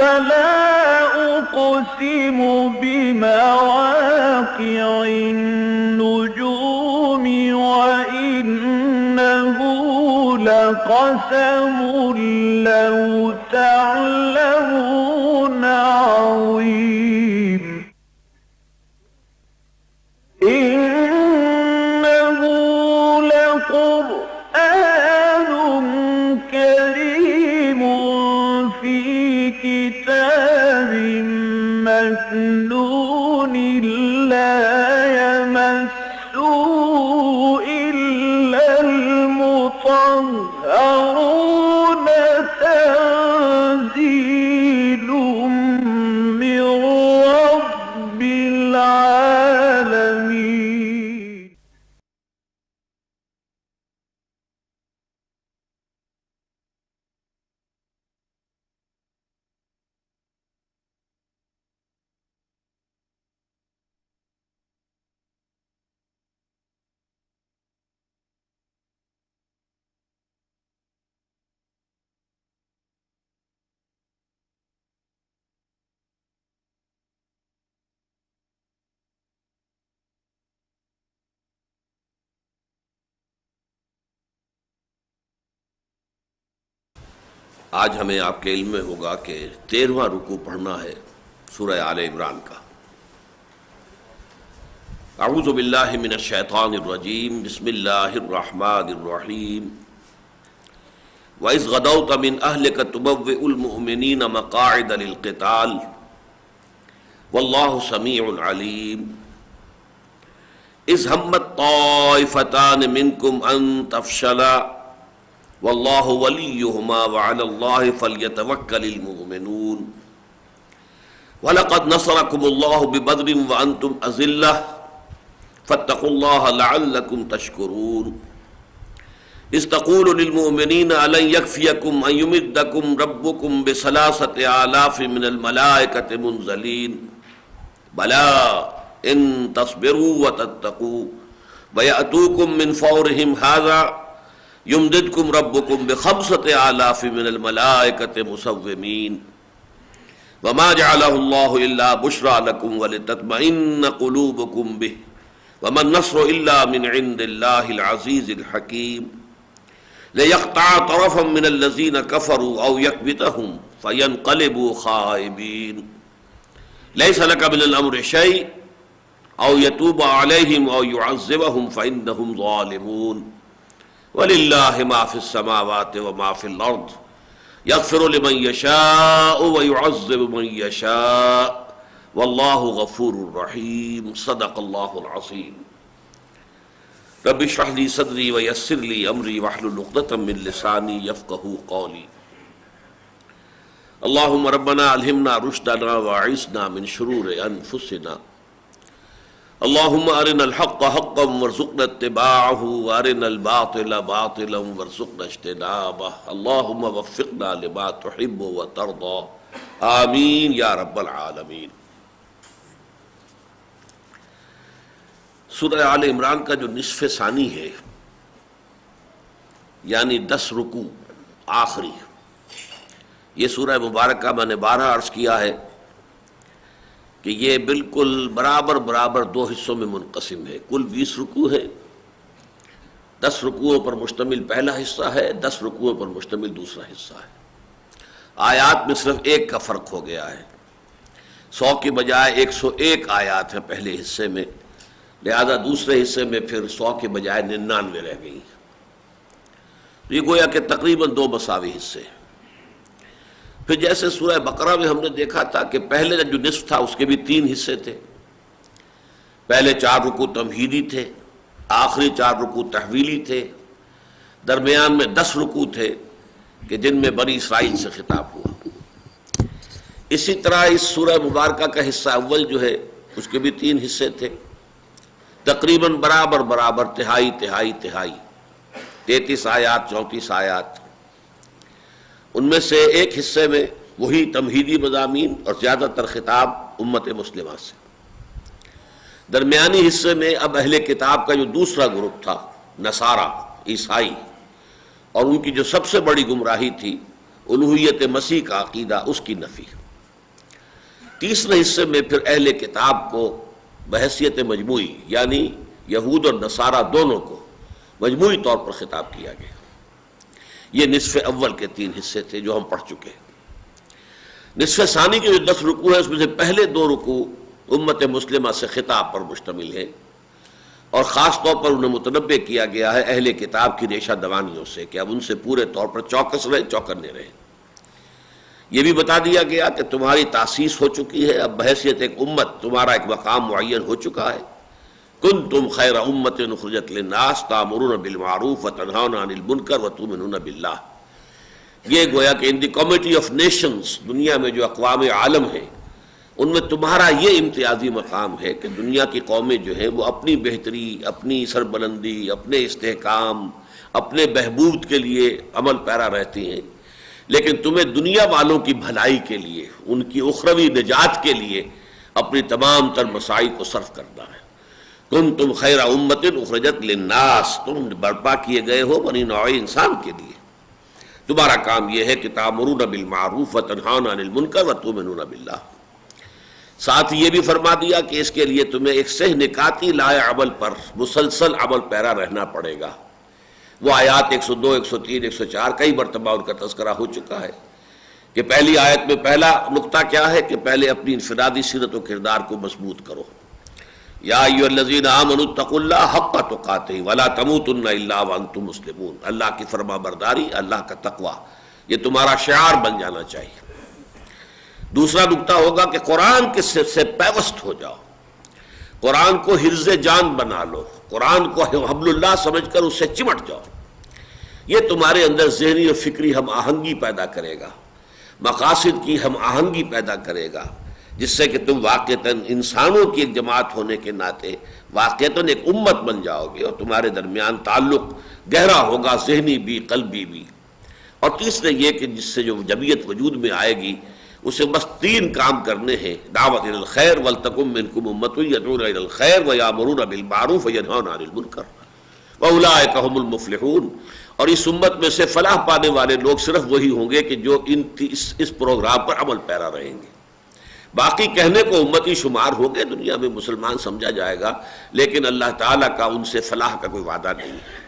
فلا أقسم بمواقع النجوم وإنه لقسم لو تعلمون عظيم إنه لقرآن كريم في كتاب مكنون لا يمسه إلا المطهرون تنزيل من رب العالمين. آج ہمیں آپ کے علم میں ہوگا کہ 13واں رکوع پڑھنا ہے سورہ آل عمران کا۔ اعوذ باللہ من الشیطان الرجیم، بسم اللہ الرحمن الرحیم۔ وَإِذْ غَدَوْتَ مِنْ أَهْلِكَ تُبَوِّئُ الْمُؤْمِنِينَ مَقَاعِدَ لِلْقِتَالِ وَاللَّهُ سَمِيعٌ عَلِيمٌ۔ إِذْ هَمَّتْ طَائِفَتَانِ مِنْكُمْ أَنْ تَفْشَلَا واللہ ولیہما وعلی اللہ فلیتوکل المؤمنون۔ وَلَقَدْ نَصَرَكُمُ اللَّهُ بِبَدْرٍ وَأَنْتُمْ أَذِلَّةٌ فَاتَّقُوا اللَّهَ لَعَلَّكُمْ تَشْكُرُونَ۔ إِذْ تَقُولُ لِلْمُؤْمِنِينَ أَلَنْ يَكْفِيَكُمْ أَنْ يُمِدَّكُمْ رَبُّكُمْ بِثَلَاثَةِ آلَافٍ مِنَ الْمَلَائِكَةِ مُنْزَلِينَ بَلَىٰ إِن تَصْبِرُوا وَتَتَّقُوا وَيَأْتُوكُم مِّن فَوْرِهِمْ هَٰذَا یمددکم ربکم بخمسۃ آلاف من الملائکۃ مسومین وما جعلہ اللہ الا بشریٰ لکم ولتطمئن قلوبکم بہ وما النصر الا من عند اللہ العزیز الحکیم لیقطع طرفا من الذین کفروا او یکبتہم فینقلبوا خائبین لیس لک من الامر شیء او یتوب علیہم او یعذبہم فانہم ظالمون وَلِلَّهِ مَا فِي السَّمَاوَاتِ وَمَا فِي الْأَرْضِ يَغْفِرُ لِمَنْ يَشَاءُ وَيُعَذِّبُ مَنْ يَشَاءُ وَاللَّهُ غَفُورٌ رَحِيمٌ۔ صدق اللہ العظیم۔ رب اشرح لي صدری ویسر لي امری واحلل عقدۃ من لسانی یفقہوا قولی۔ اللہم ربنا الہمنا رشدنا واعصمنا من شرور انفسنا۔ اللہم ارنا الحق حقا وارزقنا اتباعہ وارنا الباطل باطلا وارزقنا اجتنابہ۔ اللہم وفقنا لما تحب وترضى، آمین یا رب العالمین۔ سورہ آل عمران کا جو نصف ثانی ہے، یعنی 10 رکوع آخری، یہ سورہ مبارکہ میں نے 12 عرض کیا ہے کہ یہ بالکل برابر 2 حصوں میں منقسم ہے۔ کل 20 رکوع ہے، 10 رکوعوں پر مشتمل پہلا حصہ ہے، 10 رکوعوں پر مشتمل دوسرا حصہ ہے۔ آیات میں صرف ایک کا فرق ہو گیا ہے، 100 کی بجائے 101 آیات ہیں پہلے حصے میں، لہذا دوسرے حصے میں پھر 100 کے بجائے 99 رہ گئی۔ تو یہ گویا کہ تقریباً 2 مساوی حصے ہیں۔ پھر جیسے سورہ بقرہ میں ہم نے دیکھا تھا کہ پہلے جو نصف تھا اس کے بھی 3 حصے تھے، پہلے 4 رکوع تمہیدی تھے، آخری 4 رکوع تحویلی تھے، درمیان میں 10 رکوع تھے کہ جن میں بنی اسرائیل سے خطاب ہوا۔ اسی طرح اس سورہ مبارکہ کا حصہ اول جو ہے اس کے بھی 3 حصے تھے، تقریباً برابر تہائی 33 آیات 34 آیات۔ ان میں سے ایک حصے میں وہی تمہیدی مضامین اور زیادہ تر خطاب امت مسلمہ سے، درمیانی حصے میں اب اہل کتاب کا جو دوسرا گروپ تھا، نصارہ عیسائی، اور ان کی جو سب سے بڑی گمراہی تھی الوہیت مسیح کا عقیدہ، اس کی نفی۔ تیسرے حصے میں پھر اہل کتاب کو بحیثیت مجموعی یعنی یہود اور نصارہ دونوں کو مجموعی طور پر خطاب کیا گیا۔ یہ نصف اول کے 3 حصے تھے جو ہم پڑھ چکے ہیں۔ نصف ثانی کے جو 10 رکوع ہیں اس میں سے پہلے 2 رکوع امت مسلمہ سے خطاب پر مشتمل ہے، اور خاص طور پر انہیں متنبع کیا گیا ہے اہل کتاب کی ریشہ دوانیوں سے کہ اب ان سے پورے طور پر چوکس رہیں، چوکنے رہیں۔ یہ بھی بتا دیا گیا کہ تمہاری تاسیس ہو چکی ہے، اب بحیثیت ایک امت تمہارا ایک مقام معین ہو چکا ہے۔ کنتم خیر امت اخرجت للناس تأمرون بالمعروف وتنہون عن المنکر وتؤمنون باللہ۔ یہ گویا کہ ان دی کمیٹی آف نیشنز، دنیا میں جو اقوام عالم ہیں ان میں تمہارا یہ امتیازی مقام ہے کہ دنیا کی قومیں جو ہیں وہ اپنی بہتری، اپنی سربلندی، اپنے استحکام، اپنے بہبود کے لیے عمل پیرا رہتی ہیں، لیکن تمہیں دنیا والوں کی بھلائی کے لیے، ان کی اخروی نجات کے لیے اپنی تمام تر مساعی کو صرف کرنا ہے۔ کنتم خیر امت اخرجت للناس، تم برپا کیے گئے ہو بنی نوع انسان کے لیے۔ تمہارا کام یہ ہے کہ تأمرون بالمعروف وتنہون عن المنکر وتؤمنون باللہ۔ ساتھ یہ بھی فرما دیا کہ اس کے لیے تمہیں ایک سہ نکاتی لائے عمل پر مسلسل عمل پیرا رہنا پڑے گا۔ وہ آیات 102، 103، 104 کئی مرتبہ ان کا تذکرہ ہو چکا ہے کہ پہلی آیت میں پہلا نقطہ کیا ہے کہ پہلے اپنی انفرادی سیرت و کردار کو مضبوط کرو۔ یا ایھا الذین آمنوا اتقوا اللہ حق تقاتہ ولا تموتن الا وانتم مسلمون۔ اللہ کی فرما برداری، اللہ کا تقوی، یہ تمہارا شعار بن جانا چاہیے۔ دوسرا نقطہ ہوگا کہ قرآن کے سے پیوست ہو جاؤ، قرآن کو حرز جان بنا لو، قرآن کو حبل اللہ سمجھ کر اس سے چمٹ جاؤ۔ یہ تمہارے اندر ذہنی اور فکری ہم آہنگی پیدا کرے گا، مقاصد کی ہم آہنگی پیدا کرے گا، جس سے کہ تم واقعتاً انسانوں کی ایک جماعت ہونے کے ناطے واقعتاً ایک امت بن جاؤ گے، اور تمہارے درمیان تعلق گہرا ہوگا، ذہنی بھی قلبی بھی۔ اور تیسرے یہ کہ جس سے جو جمعیت وجود میں آئے گی اسے بس 3 کام کرنے ہیں: دعوت الی الخیر ولتکن منکم امۃ یدعون الی الخیر ویأمرون بالمعروف وینہون عن المنکر واولئک ھم المفلحون۔ اور اس امت میں سے فلاح پانے والے لوگ صرف وہی ہوں گے کہ جو اس پروگرام پر عمل پیرا رہیں گے۔ باقی کہنے کو امتی شمار ہو گئے، دنیا میں مسلمان سمجھا جائے گا، لیکن اللہ تعالیٰ کا ان سے فلاح کا کوئی وعدہ نہیں ہے۔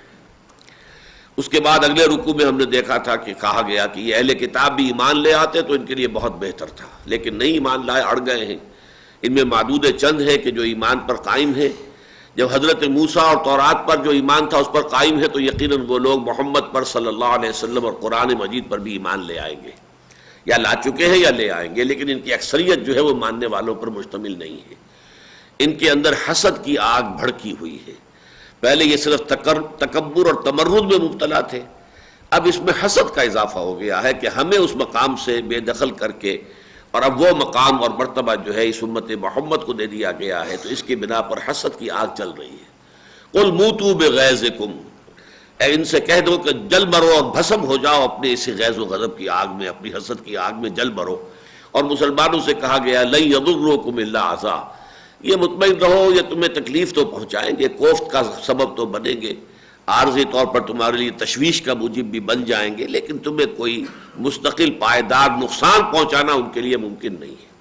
اس کے بعد اگلے رکوع میں ہم نے دیکھا تھا کہ کہا گیا کہ یہ اہل کتاب بھی ایمان لے آتے تو ان کے لیے بہت بہتر تھا، لیکن نہیں ایمان لائے، اڑ گئے ہیں۔ ان میں معدود چند ہیں کہ جو ایمان پر قائم ہیں۔ جب حضرت موسیٰ اور تورات پر جو ایمان تھا اس پر قائم ہے تو یقیناً وہ لوگ محمد پر صلی اللہ علیہ وسلم اور قرآن مجید پر بھی ایمان لے آئیں گے، یا لا چکے ہیں یا لے آئیں گے، لیکن ان کی اکثریت جو ہے وہ ماننے والوں پر مشتمل نہیں ہے۔ ان کے اندر حسد کی آگ بھڑکی ہوئی ہے۔ پہلے یہ صرف تکبر اور تمرد میں مبتلا تھے، اب اس میں حسد کا اضافہ ہو گیا ہے کہ ہمیں اس مقام سے بے دخل کر کے، اور اب وہ مقام اور مرتبہ جو ہے اس امت محمد کو دے دیا گیا ہے، تو اس کی بنا پر حسد کی آگ چل رہی ہے۔ قل موتوا بغیظکم، اے ان سے کہہ دو کہ جل مرو اور بھسم ہو جاؤ اپنے اسی غیظ و غضب کی آگ میں، اپنی حسد کی آگ میں جل مرو۔ اور مسلمانوں سے کہا گیا لن یضرکم الا اذی، یہ مطمئن رہو یہ تمہیں تکلیف تو پہنچائیں گے، کوفت کا سبب تو بنیں گے، عارضی طور پر تمہارے لیے تشویش کا موجب بھی بن جائیں گے، لیکن تمہیں کوئی مستقل پائیدار نقصان پہنچانا ان کے لیے ممکن نہیں ہے۔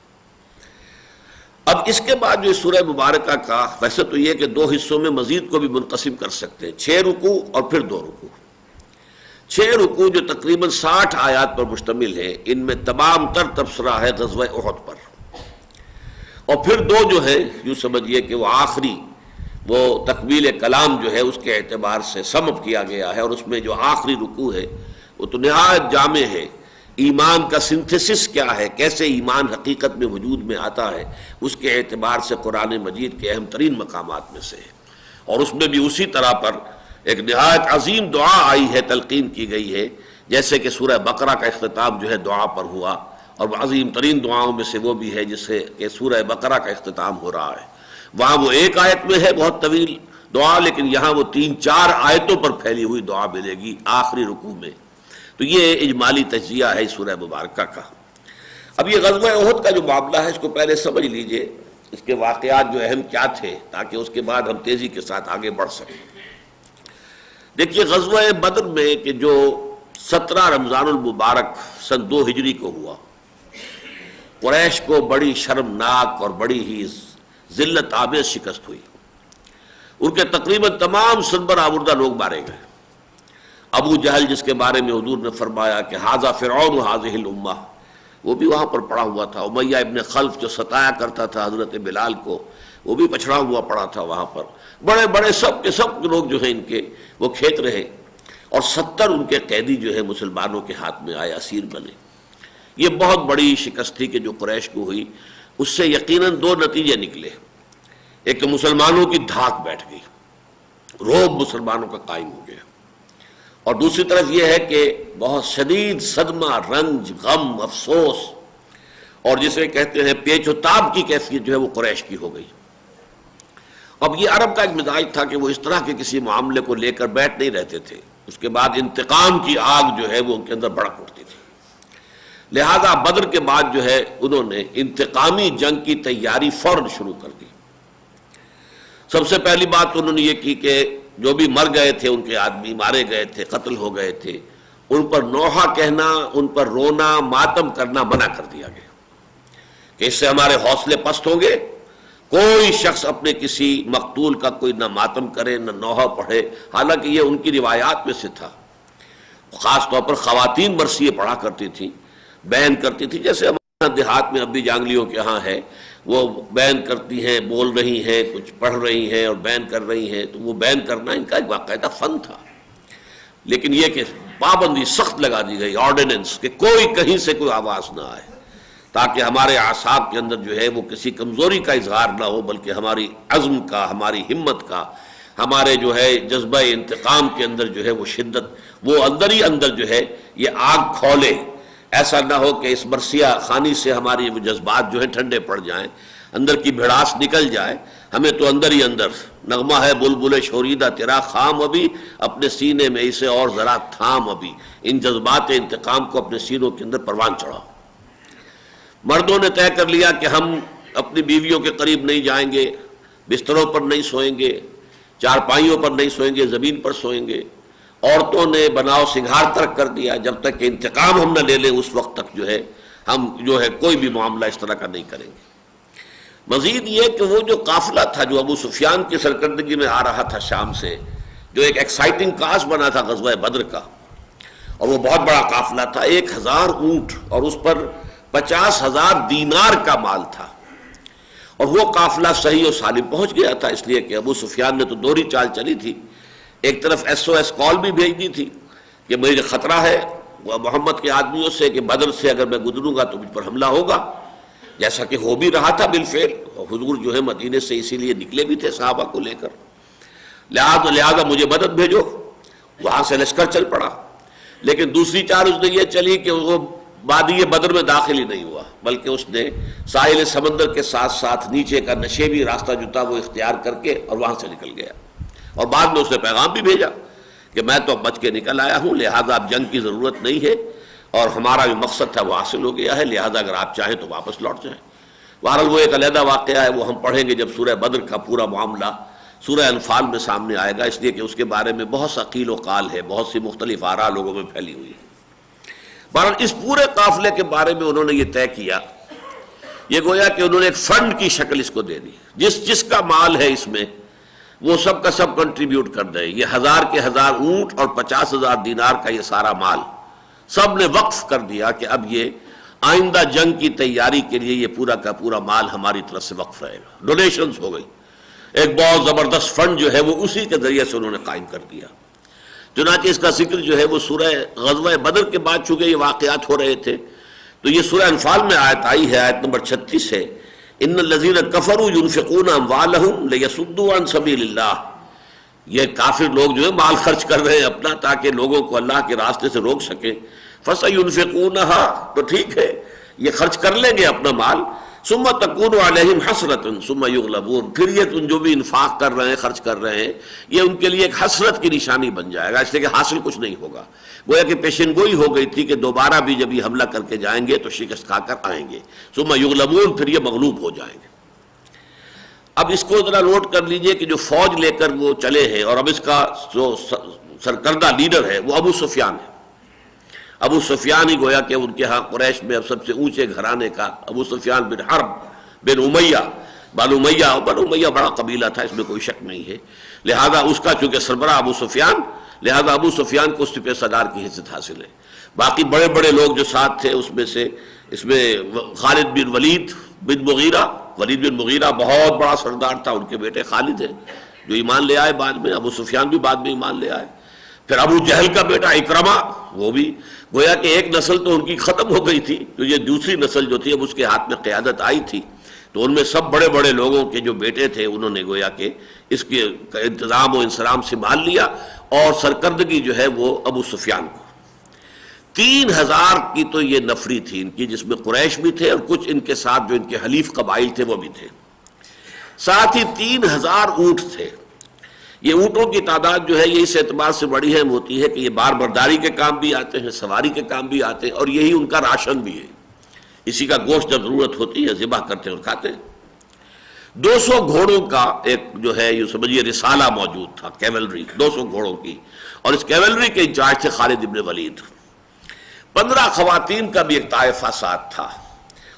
اب اس کے بعد جو سورہ مبارکہ کا ویسے تو یہ کہ 2 حصوں میں مزید کو بھی منقسم کر سکتے ہیں، 6 رکوع اور پھر 2 رکوع۔ 6 رکوع جو تقریباً 60 آیات پر مشتمل ہے، ان میں تمام تر تبصرہ ہے غزوہ احد پر، اور پھر 2 جو ہے یوں سمجھیے کہ وہ آخری، وہ تکمیل کلام جو ہے اس کے اعتبار سے سم اپ کیا گیا ہے، اور اس میں جو آخری رکوع ہے وہ تو نہایت جامع ہے۔ ایمان کا سنتھسس کیا ہے، کیسے ایمان حقیقت میں وجود میں آتا ہے، اس کے اعتبار سے قرآن مجید کے اہم ترین مقامات میں سے ہے۔ اور اس میں بھی اسی طرح پر ایک نہایت عظیم دعا آئی ہے، تلقین کی گئی ہے، جیسے کہ سورہ بقرہ کا اختتام جو ہے دعا پر ہوا، اور عظیم ترین دعاؤں میں سے وہ بھی ہے جس سے کہ سورہ بقرہ کا اختتام ہو رہا ہے۔ وہاں وہ 1 آیت میں ہے بہت طویل دعا، لیکن یہاں وہ 3-4 آیتوں پر پھیلی ہوئی دعا ملے گی آخری رکوع میں۔ تو یہ اجمالی تجزیہ ہے سورہ مبارکہ کا۔ اب یہ غزوہ احد کا جو معاملہ ہے اس کو پہلے سمجھ لیجئے، اس کے واقعات جو اہم کیا تھے، تاکہ اس کے بعد ہم تیزی کے ساتھ آگے بڑھ سکیں۔ دیکھیے غزوہ بدر میں کہ جو 17 رمضان المبارک سن 2 ہجری کو ہوا، قریش کو بڑی شرمناک اور بڑی ہی ذلت آمیز شکست ہوئی. ان کے تقریباً تمام سربراہ آوردہ لوگ مارے گئے. ابو جہل جس کے بارے میں حضور نے فرمایا کہ ھذا فرعون ھذہ الامہ، وہ بھی وہاں پر پڑا ہوا تھا. امیہ ابن خلف جو ستایا کرتا تھا حضرت بلال کو، وہ بھی پچھڑا ہوا پڑا تھا وہاں پر. بڑے بڑے سب کے سب لوگ جو ہیں ان کے وہ کھیت رہے، اور 70 ان کے قیدی جو ہے مسلمانوں کے ہاتھ میں آئے، اسیر بنے. یہ بہت بڑی شکست تھی کہ جو قریش کو ہوئی. اس سے یقیناً 2 نتیجے نکلے. ایک تو مسلمانوں کی دھاک بیٹھ گئی، رعب مسلمانوں کا قائم ہو گیا، اور دوسری طرف یہ ہے کہ بہت شدید صدمہ، رنج، غم، افسوس اور جسے کہتے ہیں پیچ و تاب کی کیفیت جو ہے وہ قریش کی ہو گئی. اب یہ عرب کا ایک مزاج تھا کہ وہ اس طرح کے کسی معاملے کو لے کر بیٹھ نہیں رہتے تھے. اس کے بعد انتقام کی آگ جو ہے وہ ان کے اندر بھڑک اٹھتی تھی. لہذا بدر کے بعد جو ہے انہوں نے انتقامی جنگ کی تیاری فوراً شروع کر دی. سب سے پہلی بات تو انہوں نے یہ کی کہ جو بھی مر گئے تھے، ان کے آدمی مارے گئے تھے، قتل ہو گئے تھے، ان پر نوحہ کہنا، ان پر رونا، ماتم کرنا منع کر دیا گیا کہ اس سے ہمارے حوصلے پست ہوں گے. کوئی شخص اپنے کسی مقتول کا کوئی نہ ماتم کرے نہ نوحہ پڑھے. حالانکہ یہ ان کی روایات میں سے تھا. خاص طور پر خواتین مرثیے پڑھا کرتی تھیں، بیان کرتی تھی، جیسے ہمارے دیہات میں اب بھی جانگلیوں کے ہاں ہے، وہ بیان کرتی ہیں، بول رہی ہیں، کچھ پڑھ رہی ہیں اور بیان کر رہی ہیں. تو وہ بیان کرنا ان کا ایک باقاعدہ فن تھا. لیکن یہ کہ پابندی سخت لگا دی گئی، آرڈیننس، کہ کوئی کہیں سے کوئی آواز نہ آئے، تاکہ ہمارے اعصاب کے اندر جو ہے وہ کسی کمزوری کا اظہار نہ ہو، بلکہ ہماری عزم کا، ہماری ہمت کا، ہمارے جو ہے جذبہ انتقام کے اندر جو ہے وہ شدت، وہ اندر ہی اندر جو ہے یہ آگ کھولے. ایسا نہ ہو کہ اس مرثیہ خانی سے ہماری وہ جذبات جو ہے ٹھنڈے پڑ جائیں، اندر کی بھڑاس نکل جائے. ہمیں تو اندر ہی اندر نغمہ ہے بلبل شوریدہ تیرا خام ابھی، اپنے سینے میں اسے اور ذرا تھام ابھی. ان جذبات انتقام کو اپنے سینوں کے اندر پروان چڑھاؤ. مردوں نے طے کر لیا کہ ہم اپنی بیویوں کے قریب نہیں جائیں گے، بستروں پر نہیں سوئیں گے، چارپائیوں پر نہیں سوئیں گے، زمین پر سوئیں گے. عورتوں نے بناؤ سنگھار ترک کر دیا. جب تک کہ انتقام ہم نہ لے لیں اس وقت تک جو ہے ہم جو ہے کوئی بھی معاملہ اس طرح کا نہیں کریں گے. مزید یہ کہ وہ جو قافلہ تھا جو ابو سفیان کی سرکردگی میں آ رہا تھا شام سے، جو ایک ایکسائٹنگ کاز بنا تھا غزوہ بدر کا، اور وہ بہت بڑا قافلہ تھا، 1000 اونٹ اور اس پر 50,000 دینار کا مال تھا. اور وہ قافلہ صحیح و سالم پہنچ گیا تھا، اس لیے کہ ابو سفیان نے تو دوہری چال چلی تھی. ایک طرف SOS کال بھی بھیج دی تھی کہ مجھے خطرہ ہے وہ محمد کے آدمیوں سے کہ بدر سے اگر میں گزروں گا تو مجھ پر حملہ ہوگا، جیسا کہ ہو بھی رہا تھا بالفعل. حضور جو ہے مدینے سے اسی لیے نکلے بھی تھے صحابہ کو لے کر. لہذا مجھے مدد بھیجو. وہاں سے لشکر چل پڑا. لیکن دوسری چال اس نے یہ چلی کہ وہ وادی بدر میں داخل ہی نہیں ہوا، بلکہ اس نے ساحل سمندر کے ساتھ ساتھ نیچے کا نشیبی راستہ جو تھا وہ اختیار کر کے اور وہاں سے نکل گیا. اور بعد میں اس نے پیغام بھی بھیجا کہ میں تو بچ کے نکل آیا ہوں، لہذا اب جنگ کی ضرورت نہیں ہے، اور ہمارا جو مقصد تھا وہ حاصل ہو گیا ہے، لہذا اگر آپ چاہیں تو واپس لوٹ جائیں. بہرحال وہ ایک علیحدہ واقعہ ہے، وہ ہم پڑھیں گے جب سورہ بدر کا پورا معاملہ سورہ انفال میں سامنے آئے گا، اس لیے کہ اس کے بارے میں بہت سا قیل و قال ہے، بہت سی مختلف آراء لوگوں میں پھیلی ہوئی ہے. بہرحال اس پورے قافلے کے بارے میں انہوں نے یہ طے کیا، یہ گویا کہ انہوں نے ایک فنڈ کی شکل اس کو دے دی. جس کا مال ہے اس میں وہ سب کا سب کنٹریبیوٹ کر دے. یہ 1000 کے 1000 اونٹ اور 50,000 دینار کا یہ سارا مال سب نے وقف کر دیا کہ اب یہ آئندہ جنگ کی تیاری کے لیے یہ پورا کا پورا مال ہماری طرف سے وقف رہے گا. ڈونیشنز ہو گئی. ایک بہت زبردست فنڈ جو ہے وہ اسی کے ذریعے سے انہوں نے قائم کر دیا. چنانچہ اس کا ذکر جو ہے وہ سورہ غزوہ بدر کے بعد چونکہ یہ واقعات ہو رہے تھے تو یہ سورہ انفال میں آیت آئی ہے، آیت نمبر 36 ہے، ان الذین کفروا ينفقون اموالهم ليصدوا عن سبیل اللہ. یہ کافر لوگ جو ہے مال خرچ کر رہے ہیں اپنا تاکہ لوگوں کو اللہ کے راستے سے روک سکیں. فَسَيُنْفِقُونَهَا، تو ٹھیک ہے یہ خرچ کر لیں گے اپنا مال. ثم تکون علیہم حسرۃ ثم یغلبون، پھر یہ تم جو بھی انفاق کر رہے ہیں، خرچ کر رہے ہیں، یہ ان کے لیے ایک حسرت کی نشانی بن جائے گا، اس لیے کہ حاصل کچھ نہیں ہوگا. گویا کہ پیشن گوئی ہو گئی تھی کہ دوبارہ بھی جب یہ حملہ کر کے جائیں گے تو شکست کھا کر آئیں گے. ثم یغلبون، پھر یہ مغلوب ہو جائیں گے. اب اس کو ذرا نوٹ کر لیجئے کہ جو فوج لے کر وہ چلے ہیں، اور اب اس کا جو سرکردہ لیڈر ہے وہ ابو سفیان ہے. ابو سفیان ہی گویا کہ ان کے ہاں قریش میں اب سب سے اونچے گھرانے کا ابو سفیان بن حرب بن امیہ بن امیہ بڑا قبیلہ تھا، اس میں کوئی شک نہیں ہے، لہذا اس کا چونکہ سربراہ ابو سفیان، لہذا ابو سفیان کو سپہ سالار کی حیثیت حاصل ہے۔ باقی بڑے بڑے لوگ جو ساتھ تھے اس میں خالد بن ولید بن مغیرہ بہت بڑا سردار تھا، ان کے بیٹے خالد ہیں جو ایمان لے آئے بعد میں، ابو سفیان بھی بعد میں ایمان لے آئے۔ پھر ابو جہل کا بیٹا اکرمہ، وہ بھی گویا کہ ایک نسل تو ان کی ختم ہو گئی تھی، تو یہ دوسری نسل جو تھی اب اس کے ہاتھ میں قیادت آئی تھی، تو ان میں سب بڑے بڑے لوگوں کے جو بیٹے تھے انہوں نے گویا کہ اس کے انتظام و انصرام سنبھال لیا، اور سرکردگی جو ہے وہ ابو سفیان کو۔ 3000 کی تو یہ نفری تھی ان کی، جس میں قریش بھی تھے اور کچھ ان کے ساتھ جو ان کے حلیف قبائل تھے وہ بھی تھے، ساتھ ہی 3000 اونٹ تھے۔ یہ اونٹوں کی تعداد جو ہے یہ اس اعتبار سے بڑی اہم ہوتی ہے کہ یہ بار برداری کے کام بھی آتے ہیں، سواری کے کام بھی آتے ہیں، اور یہی ان کا راشن بھی ہے، اسی کا گوشت جب ضرورت ہوتی ہے ذبح کرتے ہیں اور کھاتے ہیں۔ 200 گھوڑوں کا ایک جو ہے یہ سمجھیے رسالہ موجود تھا، کیولری 200 گھوڑوں کی، اور اس کیولری کے انچارج تھے خالد ابن ولید۔ 15 خواتین کا بھی ایک طائفہ ساتھ تھا،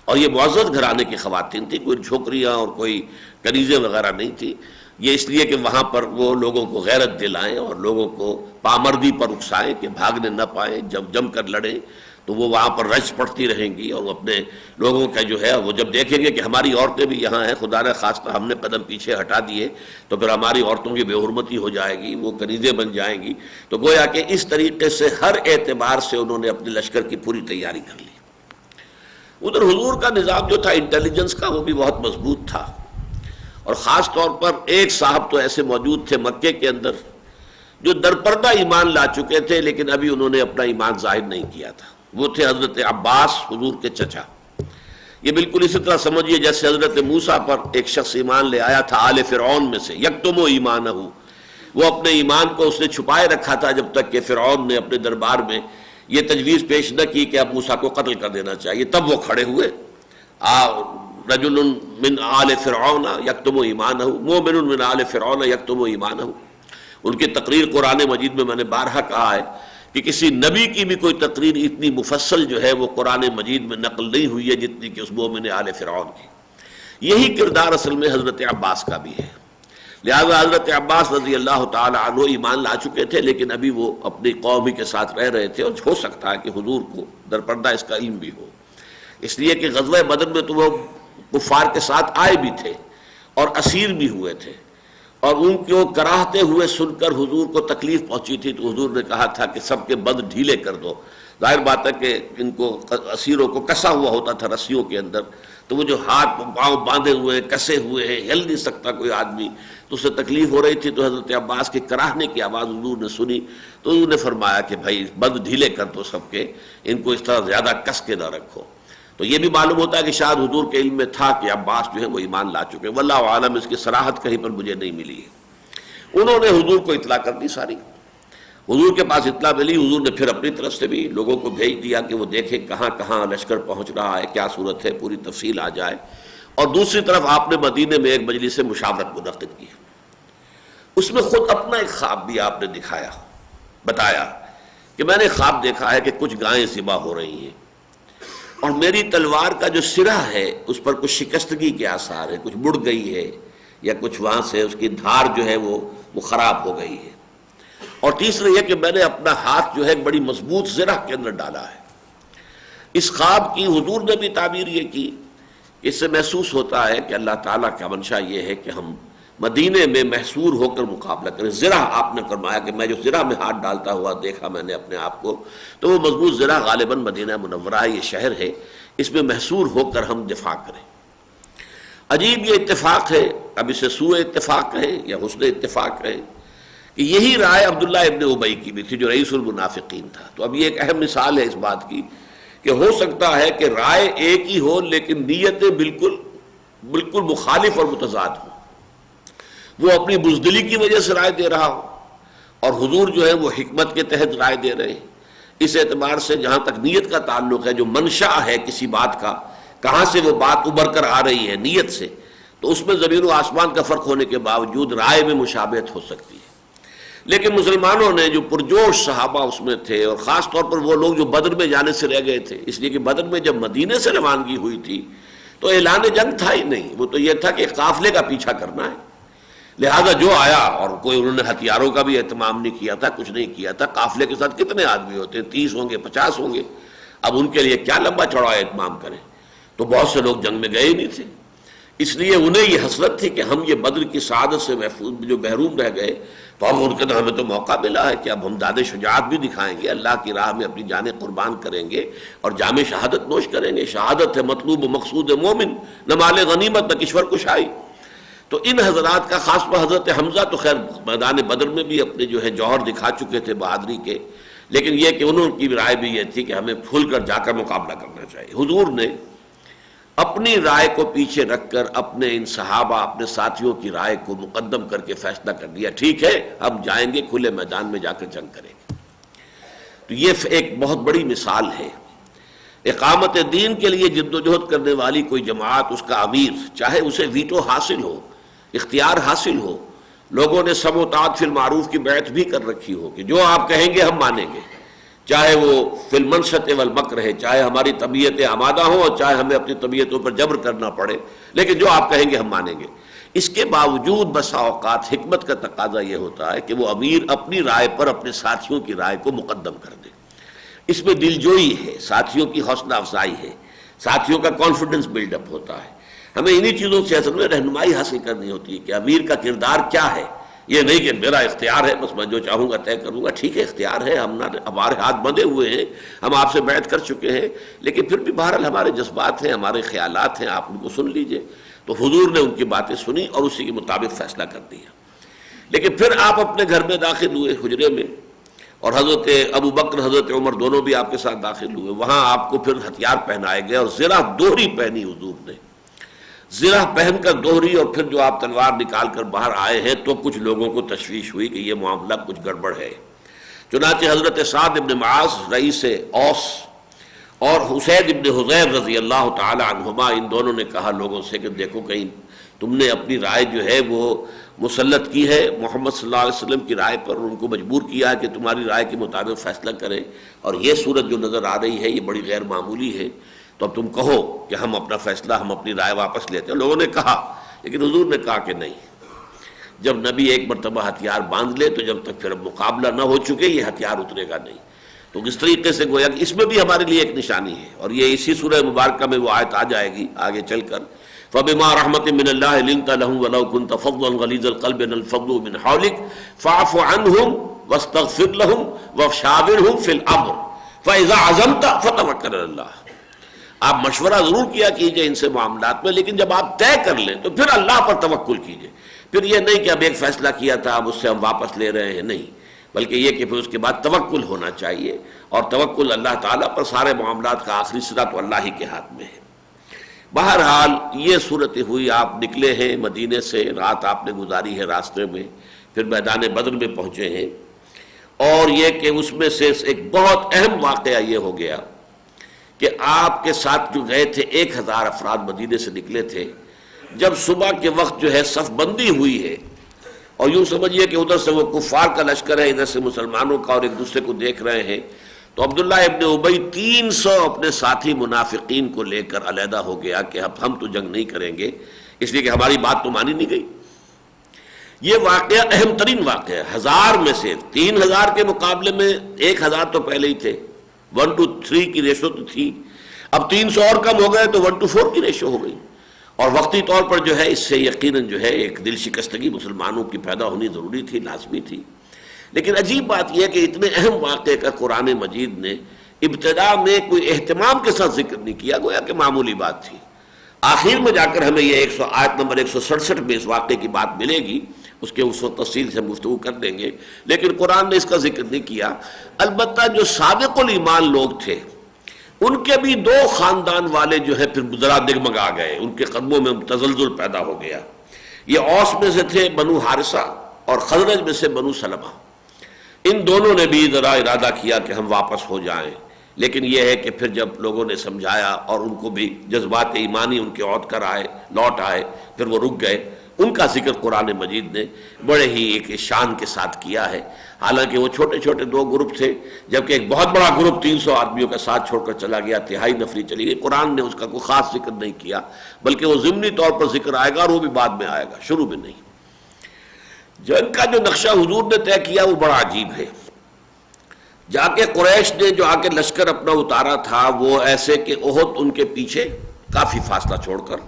اور یہ معزز گھرانے کی خواتین تھی، کوئی جھوکریاں اور کوئی کنیزیں وغیرہ نہیں تھی، یہ اس لیے کہ وہاں پر وہ لوگوں کو غیرت دلائیں اور لوگوں کو پامردی پر اکسائیں کہ بھاگنے نہ پائیں، جب جم کر لڑیں تو وہ وہاں پر رج پڑتی رہیں گی، اور اپنے لوگوں کا جو ہے وہ جب دیکھیں گے کہ ہماری عورتیں بھی یہاں ہیں، خدا نہ خواستہ ہم نے قدم پیچھے ہٹا دیے تو پھر ہماری عورتوں کی بے حرمتی ہو جائے گی، وہ کنیزیں بن جائیں گی، تو گویا کہ اس طریقے سے ہر اعتبار سے انہوں نے اپنے لشکر کی پوری تیاری کر لی۔ ادھر حضور کا نظام جو تھا انٹیلیجنس کا وہ بھی بہت مضبوط تھا، اور خاص طور پر ایک صاحب تو ایسے موجود تھے مکے کے اندر جو درپردہ ایمان لا چکے تھے، لیکن ابھی انہوں نے اپنا ایمان ظاہر نہیں کیا تھا، وہ تھے حضرت عباس، حضور کے چچا۔ یہ بالکل اسی طرح سمجھیے جیسے حضرت موسیٰ پر ایک شخص ایمان لے آیا تھا آل فرعون میں سے، یکتم ایمانہ، وہ اپنے ایمان کو اس نے چھپائے رکھا تھا جب تک کہ فرعون نے اپنے دربار میں یہ تجویز پیش نہ کی کہ اب موسیٰ کو قتل کر دینا چاہیے، تب وہ کھڑے ہوئے، رجل من آل فرعون یکتم ایمانہ، مومن من آل فرعون یکتم ایمانہ۔ ان کی تقریر قرآن مجید میں نے بارہا کہا ہے کہ کسی نبی کی بھی کوئی تقریر اتنی مفصل جو ہے وہ قرآن مجید میں نقل نہیں ہوئی ہے جتنی کہ اس مومن آل فرعون کی۔ یہی کردار اصل میں حضرت عباس کا بھی ہے، لہذا حضرت عباس رضی اللہ تعالی عنہ ایمان لا چکے تھے، لیکن ابھی وہ اپنی قوم ہی کے ساتھ رہ رہے تھے، اور ہو سکتا ہے کہ حضور کو درپردہ اس کا علم بھی ہو، اس لیے کہ غزوہ بدر میں تو وہ کفار کے ساتھ آئے بھی تھے اور اسیر بھی ہوئے تھے، اور ان کو کراہتے ہوئے سن کر حضور کو تکلیف پہنچی تھی، تو حضور نے کہا تھا کہ سب کے بند ڈھیلے کر دو۔ ظاہر بات ہے کہ ان کو اسیروں کو کسا ہوا ہوتا تھا رسیوں کے اندر، تو وہ جو ہاتھ پاؤں باندھے ہوئے کسے ہوئے ہیں، ہل نہیں سکتا کوئی آدمی، تو اسے تکلیف ہو رہی تھی، تو حضرت عباس کے کراہنے کی آواز حضور نے سنی، تو حضور نے فرمایا کہ بھائی بند ڈھیلے کر دو سب کے، ان کو اس طرح زیادہ کس کے نہ رکھو۔ تو یہ بھی معلوم ہوتا ہے کہ شاید حضور کے علم میں تھا کہ عباس جو ہے وہ ایمان لا چکے، واللہ عالم، اس کی صراحت کہیں پر مجھے نہیں ملی ہے۔ انہوں نے حضور کو اطلاع کر دی ساری، حضور کے پاس اطلاع ملی، حضور نے پھر اپنی طرف سے بھی لوگوں کو بھیج دیا کہ وہ دیکھیں کہاں کہاں لشکر پہنچ رہا ہے، کیا صورت ہے، پوری تفصیل آ جائے۔ اور دوسری طرف آپ نے مدینے میں ایک مجلس مشاورت منعقد کی، اس میں خود اپنا ایک خواب بھی آپ نے دکھایا، بتایا کہ میں نے خواب دیکھا ہے کہ کچھ گائیں ذبح ہو رہی ہیں، اور میری تلوار کا جو سرہ ہے اس پر کچھ شکستگی کے آثار ہے، کچھ مڑ گئی ہے، یا کچھ وہاں سے اس کی دھار جو ہے وہ خراب ہو گئی ہے، اور تیسرا یہ کہ میں نے اپنا ہاتھ جو ہے ایک بڑی مضبوط زرہ کے اندر ڈالا ہے۔ اس خواب کی حضور نے بھی تعبیر یہ کی، اس سے محسوس ہوتا ہے کہ اللہ تعالیٰ کا منشا یہ ہے کہ ہم مدینے میں محصور ہو کر مقابلہ کریں۔ زرہ آپ نے فرمایا کہ میں جو زرہ میں ہاتھ ڈالتا ہوا دیکھا میں نے اپنے آپ کو، تو وہ مضبوط زرہ غالباً مدینہ منورہ یہ شہر ہے، اس میں محصور ہو کر ہم دفاع کریں۔ عجیب یہ اتفاق ہے، اب اسے سوء اتفاق کہیں یا حسن اتفاق کہیں، کہ یہی رائے عبداللہ ابن ابی کی بھی تھی جو رئیس المنافقین تھا۔ تو اب یہ ایک اہم مثال ہے اس بات کی کہ ہو سکتا ہے کہ رائے ایک ہی ہو لیکن نیتیں بالکل مخالف اور متضاد ہوں۔ وہ اپنی بزدلی کی وجہ سے رائے دے رہا ہو، اور حضور جو ہے وہ حکمت کے تحت رائے دے رہے ہیں۔ اس اعتبار سے جہاں تک نیت کا تعلق ہے، جو منشا ہے کسی بات کا، کہاں سے وہ بات ابھر کر آ رہی ہے نیت سے، تو اس میں زمین و آسمان کا فرق ہونے کے باوجود رائے میں مشابہت ہو سکتی ہے۔ لیکن مسلمانوں نے جو پرجوش صحابہ اس میں تھے، اور خاص طور پر وہ لوگ جو بدر میں جانے سے رہ گئے تھے، اس لیے کہ بدر میں جب مدینے سے روانگی ہوئی تھی تو اعلان جنگ تھا ہی نہیں، وہ تو یہ تھا کہ قافلے کا پیچھا کرنا ہے، لہذا جو آیا، اور کوئی انہوں نے ہتھیاروں کا بھی اہتمام نہیں کیا تھا، کچھ نہیں کیا تھا، قافلے کے ساتھ کتنے آدمی ہوتے ہیں، 30 ہوں گے، 50 ہوں گے، اب ان کے لیے کیا لمبا چوڑا اہتمام کریں، تو بہت سے لوگ جنگ میں گئے ہی نہیں تھے، اس لیے انہیں یہ حسرت تھی کہ ہم یہ بدر کی سعادت سے محفوظ جو محروم رہ گئے، تو اب ان کے ہمیں تو موقع ملا ہے کہ اب ہم داد شجاعت بھی دکھائیں گے، اللہ کی راہ میں اپنی جانیں قربان کریں گے اور جام شہادت نوش کریں گے، شہادت ہے مطلوب و مقصود مومن، نہ مال غنیمت نہ کشور کشائی۔ تو ان حضرات کا، خاص پر حضرت حمزہ تو خیر میدان بدر میں بھی اپنے جو ہے جوہر دکھا چکے تھے بہادری کے، لیکن یہ کہ انہوں کی رائے بھی یہ تھی کہ ہمیں کھل کر جا کر مقابلہ کرنا چاہیے۔ حضور نے اپنی رائے کو پیچھے رکھ کر اپنے ان صحابہ، اپنے ساتھیوں کی رائے کو مقدم کر کے فیصلہ کر دیا، ٹھیک ہے ہم جائیں گے، کھلے میدان میں جا کر جنگ کریں گے۔ تو یہ ایک بہت بڑی مثال ہے۔ اقامت دین کے لیے جد و جہد کرنے والی کوئی جماعت، اس کا امیر، چاہے اسے ویٹو حاصل ہو، اختیار حاصل ہو، لوگوں نے سم و طاعت فی المعروف کی بیعت بھی کر رکھی ہو کہ جو آپ کہیں گے ہم مانیں گے، چاہے وہ فی المنشط والمکر ہے، چاہے ہماری طبیعتیں آمادہ ہوں اور چاہے ہمیں اپنی طبیعتوں پر جبر کرنا پڑے، لیکن جو آپ کہیں گے ہم مانیں گے۔ اس کے باوجود بسا اوقات حکمت کا تقاضا یہ ہوتا ہے کہ وہ امیر اپنی رائے پر اپنے ساتھیوں کی رائے کو مقدم کر دے۔ اس میں دلجوئی ہے، ساتھیوں کی حوصلہ افزائی ہے، ساتھیوں کا کانفیڈنس بلڈ اپ ہوتا ہے۔ ہمیں انہی چیزوں سے اصل میں رہنمائی حاصل کرنی ہوتی ہے کہ امیر کا کردار کیا ہے، یہ نہیں کہ میرا اختیار ہے بس میں جو چاہوں گا طے کروں گا۔ ٹھیک ہے اختیار ہے، ہمارے ہاتھ بندھے ہوئے ہیں، ہم آپ سے بیعت کر چکے ہیں، لیکن پھر بھی بہرحال ہمارے جذبات ہیں، ہمارے خیالات ہیں، آپ ان کو سن لیجئے۔ تو حضور نے ان کی باتیں سنی اور اسی کے مطابق فیصلہ کر دیا۔ لیکن پھر آپ اپنے گھر میں داخل ہوئے، حجرے میں، اور حضرت ابو بکر حضرت عمر دونوں بھی آپ کے ساتھ داخل ہوئے۔ وہاں آپ کو پھر ہتھیار پہنائے گئے اور زرہ دوہری پہنی حضور نے، زرہ پہن کر دوہری، اور پھر جو آپ تلوار نکال کر باہر آئے ہیں تو کچھ لوگوں کو تشویش ہوئی کہ یہ معاملہ کچھ گڑبڑ ہے۔ چنانچہ حضرت سعد ابن معاذ رئیس اوس اور حسین ابن حضیر رضی اللہ تعالی عنہما، ان دونوں نے کہا لوگوں سے کہ دیکھو کہیں تم نے اپنی رائے جو ہے وہ مسلط کی ہے محمد صلی اللہ علیہ وسلم کی رائے پر، ان کو مجبور کیا ہے کہ تمہاری رائے کے مطابق فیصلہ کریں، اور یہ صورت جو نظر آ رہی ہے یہ بڑی غیر معمولی ہے، تو اب تم کہو کہ ہم اپنا فیصلہ، ہم اپنی رائے واپس لیتے ہیں۔ لوگوں نے کہا، لیکن حضور نے کہا کہ نہیں، جب نبی ایک مرتبہ ہتھیار باندھ لے تو جب تک پھر مقابلہ نہ ہو چکے یہ ہتھیار اترے گا نہیں۔ تو اس طریقے سے گویا کہ اس میں بھی ہمارے لیے ایک نشانی ہے، اور یہ اسی سورہ مبارکہ میں وہ آیت آ جائے گی آگے چل کر، فَبِمَا رَحْمَةٍ مِّنَ اللَّهِ لِنتَ لَهُمْ وَلَوْ كُنْتَ فَظًّا غَلِيظَ الْقَلْبِ لَانفَضُّوا مِنْ حَوْلِكَ فَاعْفُ عَنْهُمْ وَاسْتَغْفِرْ لَهُمْ وَشَاوِرْهُمْ فِي الْأَمْرِ فَإِذَا عَزَمْتَ فَتَوَكَّلْ عَلَى اللَّهِ۔ آپ مشورہ ضرور کیا کیجئے ان سے معاملات میں، لیکن جب آپ طے کر لیں تو پھر اللہ پر توکل کیجئے۔ پھر یہ نہیں کہ اب ایک فیصلہ کیا تھا اب اس سے ہم واپس لے رہے ہیں، نہیں، بلکہ یہ کہ پھر اس کے بعد توکل ہونا چاہیے، اور توکل اللہ تعالیٰ پر، سارے معاملات کا آخری سرا تو اللہ ہی کے ہاتھ میں ہے۔ بہرحال یہ صورت ہوئی، آپ نکلے ہیں مدینے سے، رات آپ نے گزاری ہے راستے میں، پھر میدان بدر میں پہنچے ہیں، اور یہ کہ اس میں سے ایک بہت اہم واقعہ یہ ہو گیا کہ آپ کے ساتھ جو گئے تھے 1000 افراد مدینے سے نکلے تھے، جب صبح کے وقت جو ہے صف بندی ہوئی ہے، اور یوں سمجھیے کہ ادھر سے وہ کفار کا لشکر ہے، ادھر سے مسلمانوں کا، اور ایک دوسرے کو دیکھ رہے ہیں، تو عبداللہ ابن ابی 300 اپنے ساتھی منافقین کو لے کر علیحدہ ہو گیا کہ اب ہم تو جنگ نہیں کریں گے، اس لیے کہ ہماری بات تو مانی نہیں گئی۔ یہ واقعہ اہم ترین واقعہ ہے، 1000 میں سے 3000 کے مقابلے میں 1000 تو پہلے ہی تھے، 1:3 کی ریشو تو تھی، اب 300 اور کم ہو گئے تو 1:4 کی ریشو ہو گئی، اور وقتی طور پر جو ہے اس سے یقیناً جو ہے ایک دل شکستگی مسلمانوں کی پیدا ہونی ضروری تھی، لازمی تھی۔ لیکن عجیب بات یہ کہ اتنے اہم واقعے کا قرآن مجید نے ابتدا میں کوئی اہتمام کے ساتھ ذکر نہیں کیا، گویا کہ معمولی بات تھی۔ آخر میں جا کر ہمیں یہ آیت نمبر 167 میں اس واقعے کی بات ملے گی، اس کے اس وقت تفصیل سے ہم گفتگو کر دیں گے، لیکن قرآن نے اس کا ذکر نہیں کیا۔ البتہ جو سابق الایمان لوگ تھے ان کے بھی 2 خاندان والے جو ہے پھر ذرا دگمگا گئے، ان کے قدموں میں تزلزل پیدا ہو گیا۔ یہ اوس میں سے تھے بنو حارثہ، اور خزرج میں سے بنو سلمہ۔ ان دونوں نے بھی ذرا ارادہ کیا کہ ہم واپس ہو جائیں، لیکن یہ ہے کہ پھر جب لوگوں نے سمجھایا اور ان کو بھی جذبات ایمانی ان کے عود کر آئے، لوٹ آئے، پھر وہ رک گئے، ان کا ذکر قرآن مجید نے بڑے ہی ایک شان کے ساتھ کیا ہے. حالانکہ وہ چھوٹے چھوٹے 2 گروپ تھے، جبکہ ایک بہت بڑا گروپ 300 آدمیوں کا ساتھ چھوڑ کر چلا گیا، تہائی نفری چلی گئی. قرآن نے اس کا کوئی خاص ذکر نہیں کیا، بلکہ وہ ضمنی طور پر ذکر آئے گا، اور وہ بھی بعد میں آئے گا، شروع میں نہیں. جنگ کا جو نقشہ حضور نے طے کیا وہ بڑا عجیب ہے. جا کے قریش نے جو آ کے لشکر اپنا اتارا تھا وہ ایسے کہ احد ان کے پیچھے کافی فاصلہ چھوڑ کر،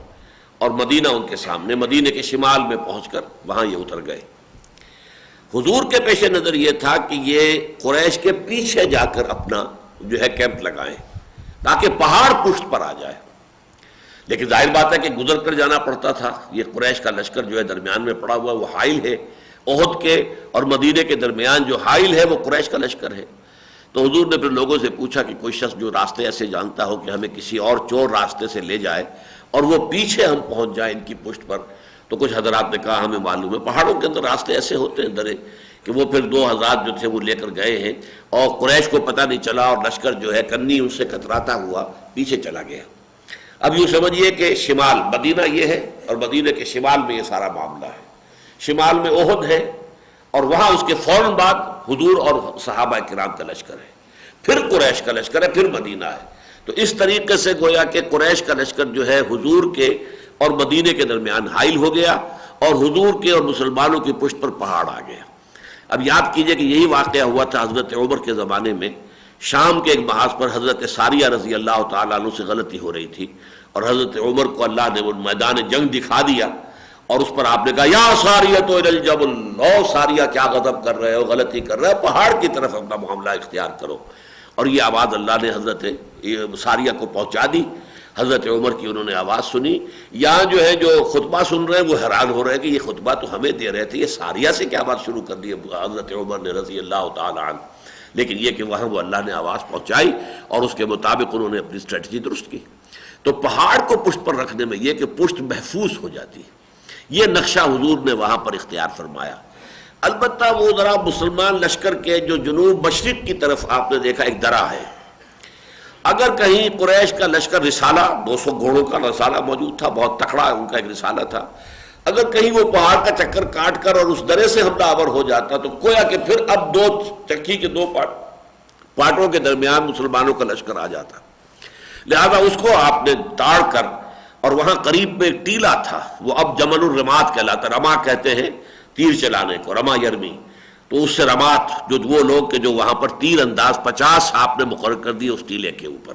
اور مدینہ ان کے سامنے، مدینہ کے شمال میں پہنچ کر وہاں یہ اتر گئے. حضور کے پیش نظر یہ تھا کہ یہ قریش کے پیچھے جا کر اپنا جو ہے کیمپ لگائیں تاکہ پہاڑ پشت پر آ جائے. لیکن ظاہر بات ہے کہ گزر کر جانا پڑتا تھا. یہ قریش کا لشکر جو ہے درمیان میں پڑا ہوا وہ حائل ہے، احد کے اور مدینہ کے درمیان جو حائل ہے وہ قریش کا لشکر ہے. تو حضور نے پھر لوگوں سے پوچھا کہ کوئی شخص جو راستے ایسے جانتا ہو کہ ہمیں کسی اور چور راستے سے لے جائے اور وہ پیچھے ہم پہنچ جائیں ان کی پشت پر. تو کچھ حضرات نے کہا ہمیں معلوم ہے پہاڑوں کے اندر راستے ایسے ہوتے ہیں درے کہ وہ پھر 2 حضرات جو تھے وہ لے کر گئے ہیں اور قریش کو پتہ نہیں چلا، اور لشکر جو ہے کنی ان سے کتراتا ہوا پیچھے چلا گیا. اب یوں سمجھیے کہ شمال مدینہ یہ ہے اور مدینہ کے شمال میں یہ سارا معاملہ ہے. شمال میں احد ہے اور وہاں اس کے فوراً بعد حضور اور صحابہ کرام کا لشکر ہے، پھر قریش کا لشکر ہے، پھر مدینہ ہے. تو اس طریقے سے گویا کہ قریش کا لشکر جو ہے حضور کے اور مدینہ کے درمیان حائل ہو گیا، اور حضور کے اور مسلمانوں کی پشت پر پہاڑ آ گیا. اب یاد کیجئے کہ یہی واقعہ ہوا تھا حضرت عمر کے زمانے میں. شام کے ایک محاذ پر حضرت ساریہ رضی اللہ تعالیٰ عنہ سے غلطی ہو رہی تھی، اور حضرت عمر کو اللہ نے وہ میدان جنگ دکھا دیا، اور اس پر آپ نے کہا یا ساریہ تو الجبل، او ساریہ کیا غضب کر رہے ہو، غلطی کر رہے ہو، پہاڑ کی طرف اپنا معاملہ اختیار کرو. اور یہ آواز اللہ نے حضرت ساریہ کو پہنچا دی. حضرت عمر کی انہوں نے آواز سنی. یہاں جو ہے جو خطبہ سن رہے ہیں وہ حیران ہو رہے ہیں کہ یہ خطبہ تو ہمیں دے رہے تھے، یہ ساریہ سے کیا بات شروع کر دی حضرت عمر نے رضی اللہ تعالی عنہ. لیکن یہ کہ وہاں وہ اللہ نے آواز پہنچائی اور اس کے مطابق انہوں نے اپنی اسٹریٹجی درست کی. تو پہاڑ کو پشت پر رکھنے میں یہ کہ پشت محفوظ ہو جاتی ہے، یہ نقشہ حضور نے وہاں پر اختیار فرمایا. البتہ وہ ذرا مسلمان لشکر کے جو جنوب مشرق کی طرف آپ نے دیکھا ایک درہ ہے. اگر کہیں قریش کا لشکر رسالہ 200 گھوڑوں کا رسالہ موجود تھا، بہت تکڑا ان کا ایک رسالہ تھا، اگر کہیں وہ پہاڑ کا چکر کاٹ کر اور اس درے سے حملہ آور ہو جاتا تو گویا کہ پھر اب 2 چکی کے 2 پارٹوں کے درمیان مسلمانوں کا لشکر آ جاتا. لہذا اس کو آپ نے تاڑ کر، اور وہاں قریب میں ایک ٹیلا تھا، وہ اب جمل الرمات کہلاتا، رما کہتے ہیں تیر چلانے کو، رما یرمی. تو اس سے رمات جو وہ لوگ کہ جو وہاں پر تیر انداز 50 آپ نے مقرر کر دی اس ٹیلے کے اوپر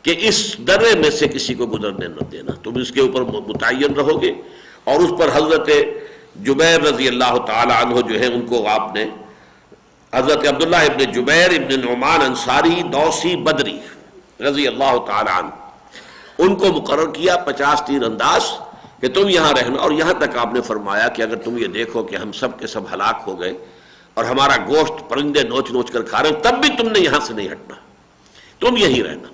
کہ اس درے میں سے کسی کو گزرنے نہ دینا، تم اس کے اوپر متعین رہو گے. اور اس پر حضرت جبیر رضی اللہ تعالی عنہ جو ہے ان کو آپ نے حضرت عبداللہ ابن جبیر ابن نعمان انصاری دوسی بدری رضی اللہ تعالی عنہ ان کو مقرر کیا 50 تیر انداز کہ تم یہاں رہنا. اور یہاں تک آپ نے فرمایا کہ اگر تم یہ دیکھو کہ ہم سب کے سب ہلاک ہو گئے اور ہمارا گوشت پرندے نوچ نوچ کر کھا رہے ہیں، تب بھی تم نے یہاں سے نہیں ہٹنا، تم یہی رہنا.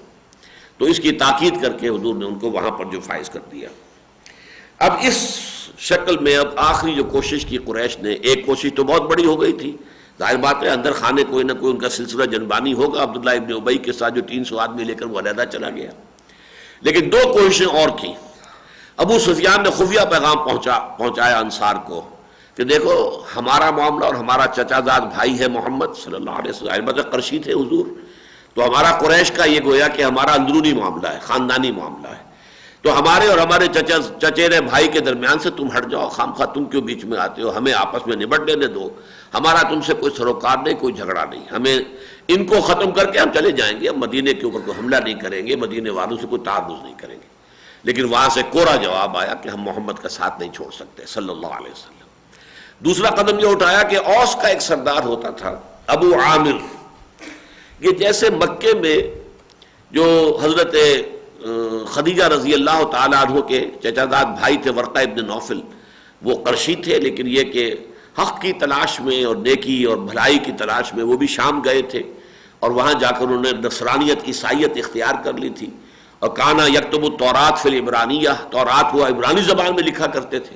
تو اس کی تاکید کر کے حضور نے ان کو وہاں پر جو فائز کر دیا. اب اس شکل میں اب آخری جو کوشش کی قریش نے، ایک کوشش تو بہت بڑی ہو گئی تھی، ظاہر بات ہے اندر خانے کوئی نہ کوئی ان کا سلسلہ جنبانی ہوگا. عبداللہ ابن ابی کے ساتھ جو 300 آدمی لے کر وہ علیحدہ چلا گیا. لیکن 2 کوششیں اور کی. ابو سفیان نے خفیہ پیغام پہنچایا انصار کو کہ دیکھو ہمارا معاملہ اور ہمارا چچا زاد بھائی ہے محمد صلی اللہ علیہ وسلم، قرشی تھے حضور، تو ہمارا قریش کا یہ گویا کہ ہمارا اندرونی معاملہ ہے، خاندانی معاملہ ہے. تو ہمارے اور ہمارے چچیرے بھائی کے درمیان سے تم ہٹ جاؤ، خام خواہ تم کیوں بیچ میں آتے ہو، ہمیں آپس میں نبٹ لینے دو، ہمارا تم سے کوئی سروکار نہیں، کوئی جھگڑا نہیں، ہمیں ان کو ختم کر کے ہم چلے جائیں گے، ہم مدینے کے اوپر کوئی حملہ نہیں کریں گے، مدینے والوں سے کوئی تعرض نہیں کریں گے. لیکن وہاں سے کوڑا جواب آیا کہ ہم محمد کا ساتھ نہیں چھوڑ سکتے صلی اللہ علیہ وسلم. دوسرا قدم یہ اٹھایا کہ اوس کا ایک سردار ہوتا تھا ابو عامر، یہ جیسے مکے میں جو حضرت خدیجہ رضی اللہ تعالی عنہ کے چچا زاد بھائی تھے ورقہ ابن نوفل، وہ قرشی تھے، لیکن یہ کہ حق کی تلاش میں اور نیکی اور بھلائی کی تلاش میں وہ بھی شام گئے تھے، اور وہاں جا کر انہوں نے نصرانیت عیسائیت اختیار کر لی تھی. اور کانا یکتب التورات فی العبرانیہ، تورات وہ عبرانی زبان میں لکھا کرتے تھے.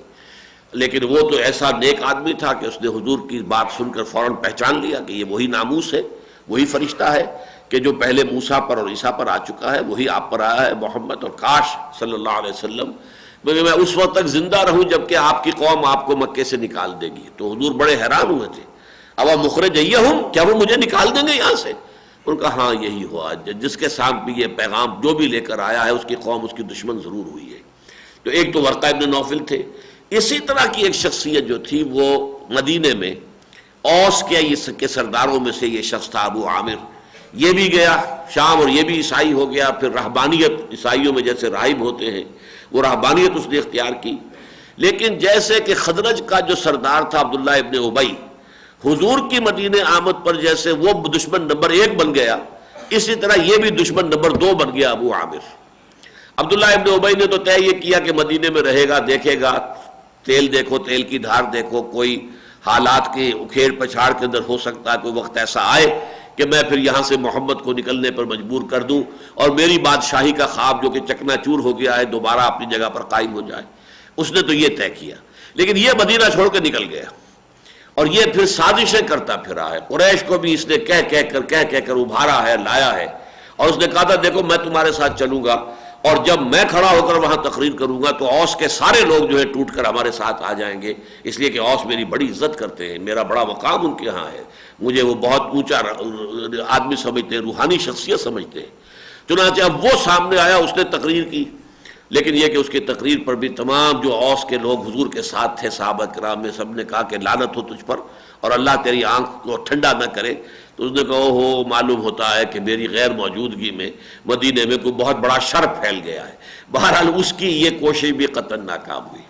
لیکن وہ تو ایسا نیک آدمی تھا کہ اس نے حضور کی بات سن کر فوراً پہچان لیا کہ یہ وہی ناموس ہے، وہی فرشتہ ہے کہ جو پہلے موسیٰ پر اور عیسیٰ پر آ چکا ہے، وہی آپ پر آیا ہے محمد. اور کاش صلی اللہ علیہ وسلم مگر میں اس وقت تک زندہ رہوں جبکہ آپ کی قوم آپ کو مکے سے نکال دے گی. تو حضور بڑے حیران ہوئے تھے. اب مخرجیہم، کیا وہ مجھے نکال دیں گے یہاں سے؟ ان کا ہاں یہی ہوا، جس کے ساتھ بھی یہ پیغام جو بھی لے کر آیا ہے اس کی قوم اس کی دشمن ضرور ہوئی ہے. تو ایک تو ورقہ ابن نوفل تھے. اسی طرح کی ایک شخصیت جو تھی وہ مدینے میں اوس کے سرداروں میں سے یہ شخص تھا ابو عامر. یہ بھی گیا شام اور یہ بھی عیسائی ہو گیا. پھر رہبانیت، عیسائیوں میں جیسے راہب ہوتے ہیں وہ رہبانیت اس نے اختیار کی. لیکن جیسے کہ خزرج کا جو سردار تھا عبداللہ ابن ابی، حضور کی مدینے آمد پر جیسے وہ دشمن نمبر 1 بن گیا، اسی طرح یہ بھی دشمن نمبر 2 بن گیا ابو عامر. عبداللہ ابن ابی نے تو طے یہ کیا کہ مدینے میں رہے گا، دیکھے گا تیل دیکھو، تیل کی دھار دیکھو، کوئی حالات کے اکھیڑ پچھاڑ کے اندر ہو سکتا ہے کوئی وقت ایسا آئے کہ میں پھر یہاں سے محمد کو نکلنے پر مجبور کر دوں اور میری بادشاہی کا خواب جو کہ چکنا چور ہو گیا ہے دوبارہ اپنی جگہ پر قائم ہو جائے. اس نے تو یہ طے کیا. لیکن یہ مدینہ چھوڑ کے نکل گیا اور یہ پھر سازشیں کرتا پھرا ہے. قریش کو بھی اس نے کہہ کر ابھارا ہے، لایا ہے. اور اس نے کہا تھا دیکھو میں تمہارے ساتھ چلوں گا اور جب میں کھڑا ہو کر وہاں تقریر کروں گا تو اوس کے سارے لوگ جو ہے ٹوٹ کر ہمارے ساتھ آ جائیں گے، اس لیے کہ اوس میری بڑی عزت کرتے ہیں، میرا بڑا مقام ان کے ہاں ہے، مجھے وہ بہت اونچا آدمی سمجھتے ہیں، روحانی شخصیت سمجھتے ہیں. چنانچہ اب وہ سامنے آیا، اس نے تقریر کی. لیکن یہ کہ اس کی تقریر پر بھی تمام جو اوس کے لوگ حضور کے ساتھ تھے صحابہ کرام میں سب نے کہا کہ لعنت ہو تجھ پر اور اللہ تیری آنکھ کو ٹھنڈا نہ کرے. تو اس نے کہا ہو معلوم ہوتا ہے کہ میری غیر موجودگی میں مدینے میں کوئی بہت بڑا شر پھیل گیا ہے. بہرحال اس کی یہ کوشش بھی قطعاً ناکام ہوئی.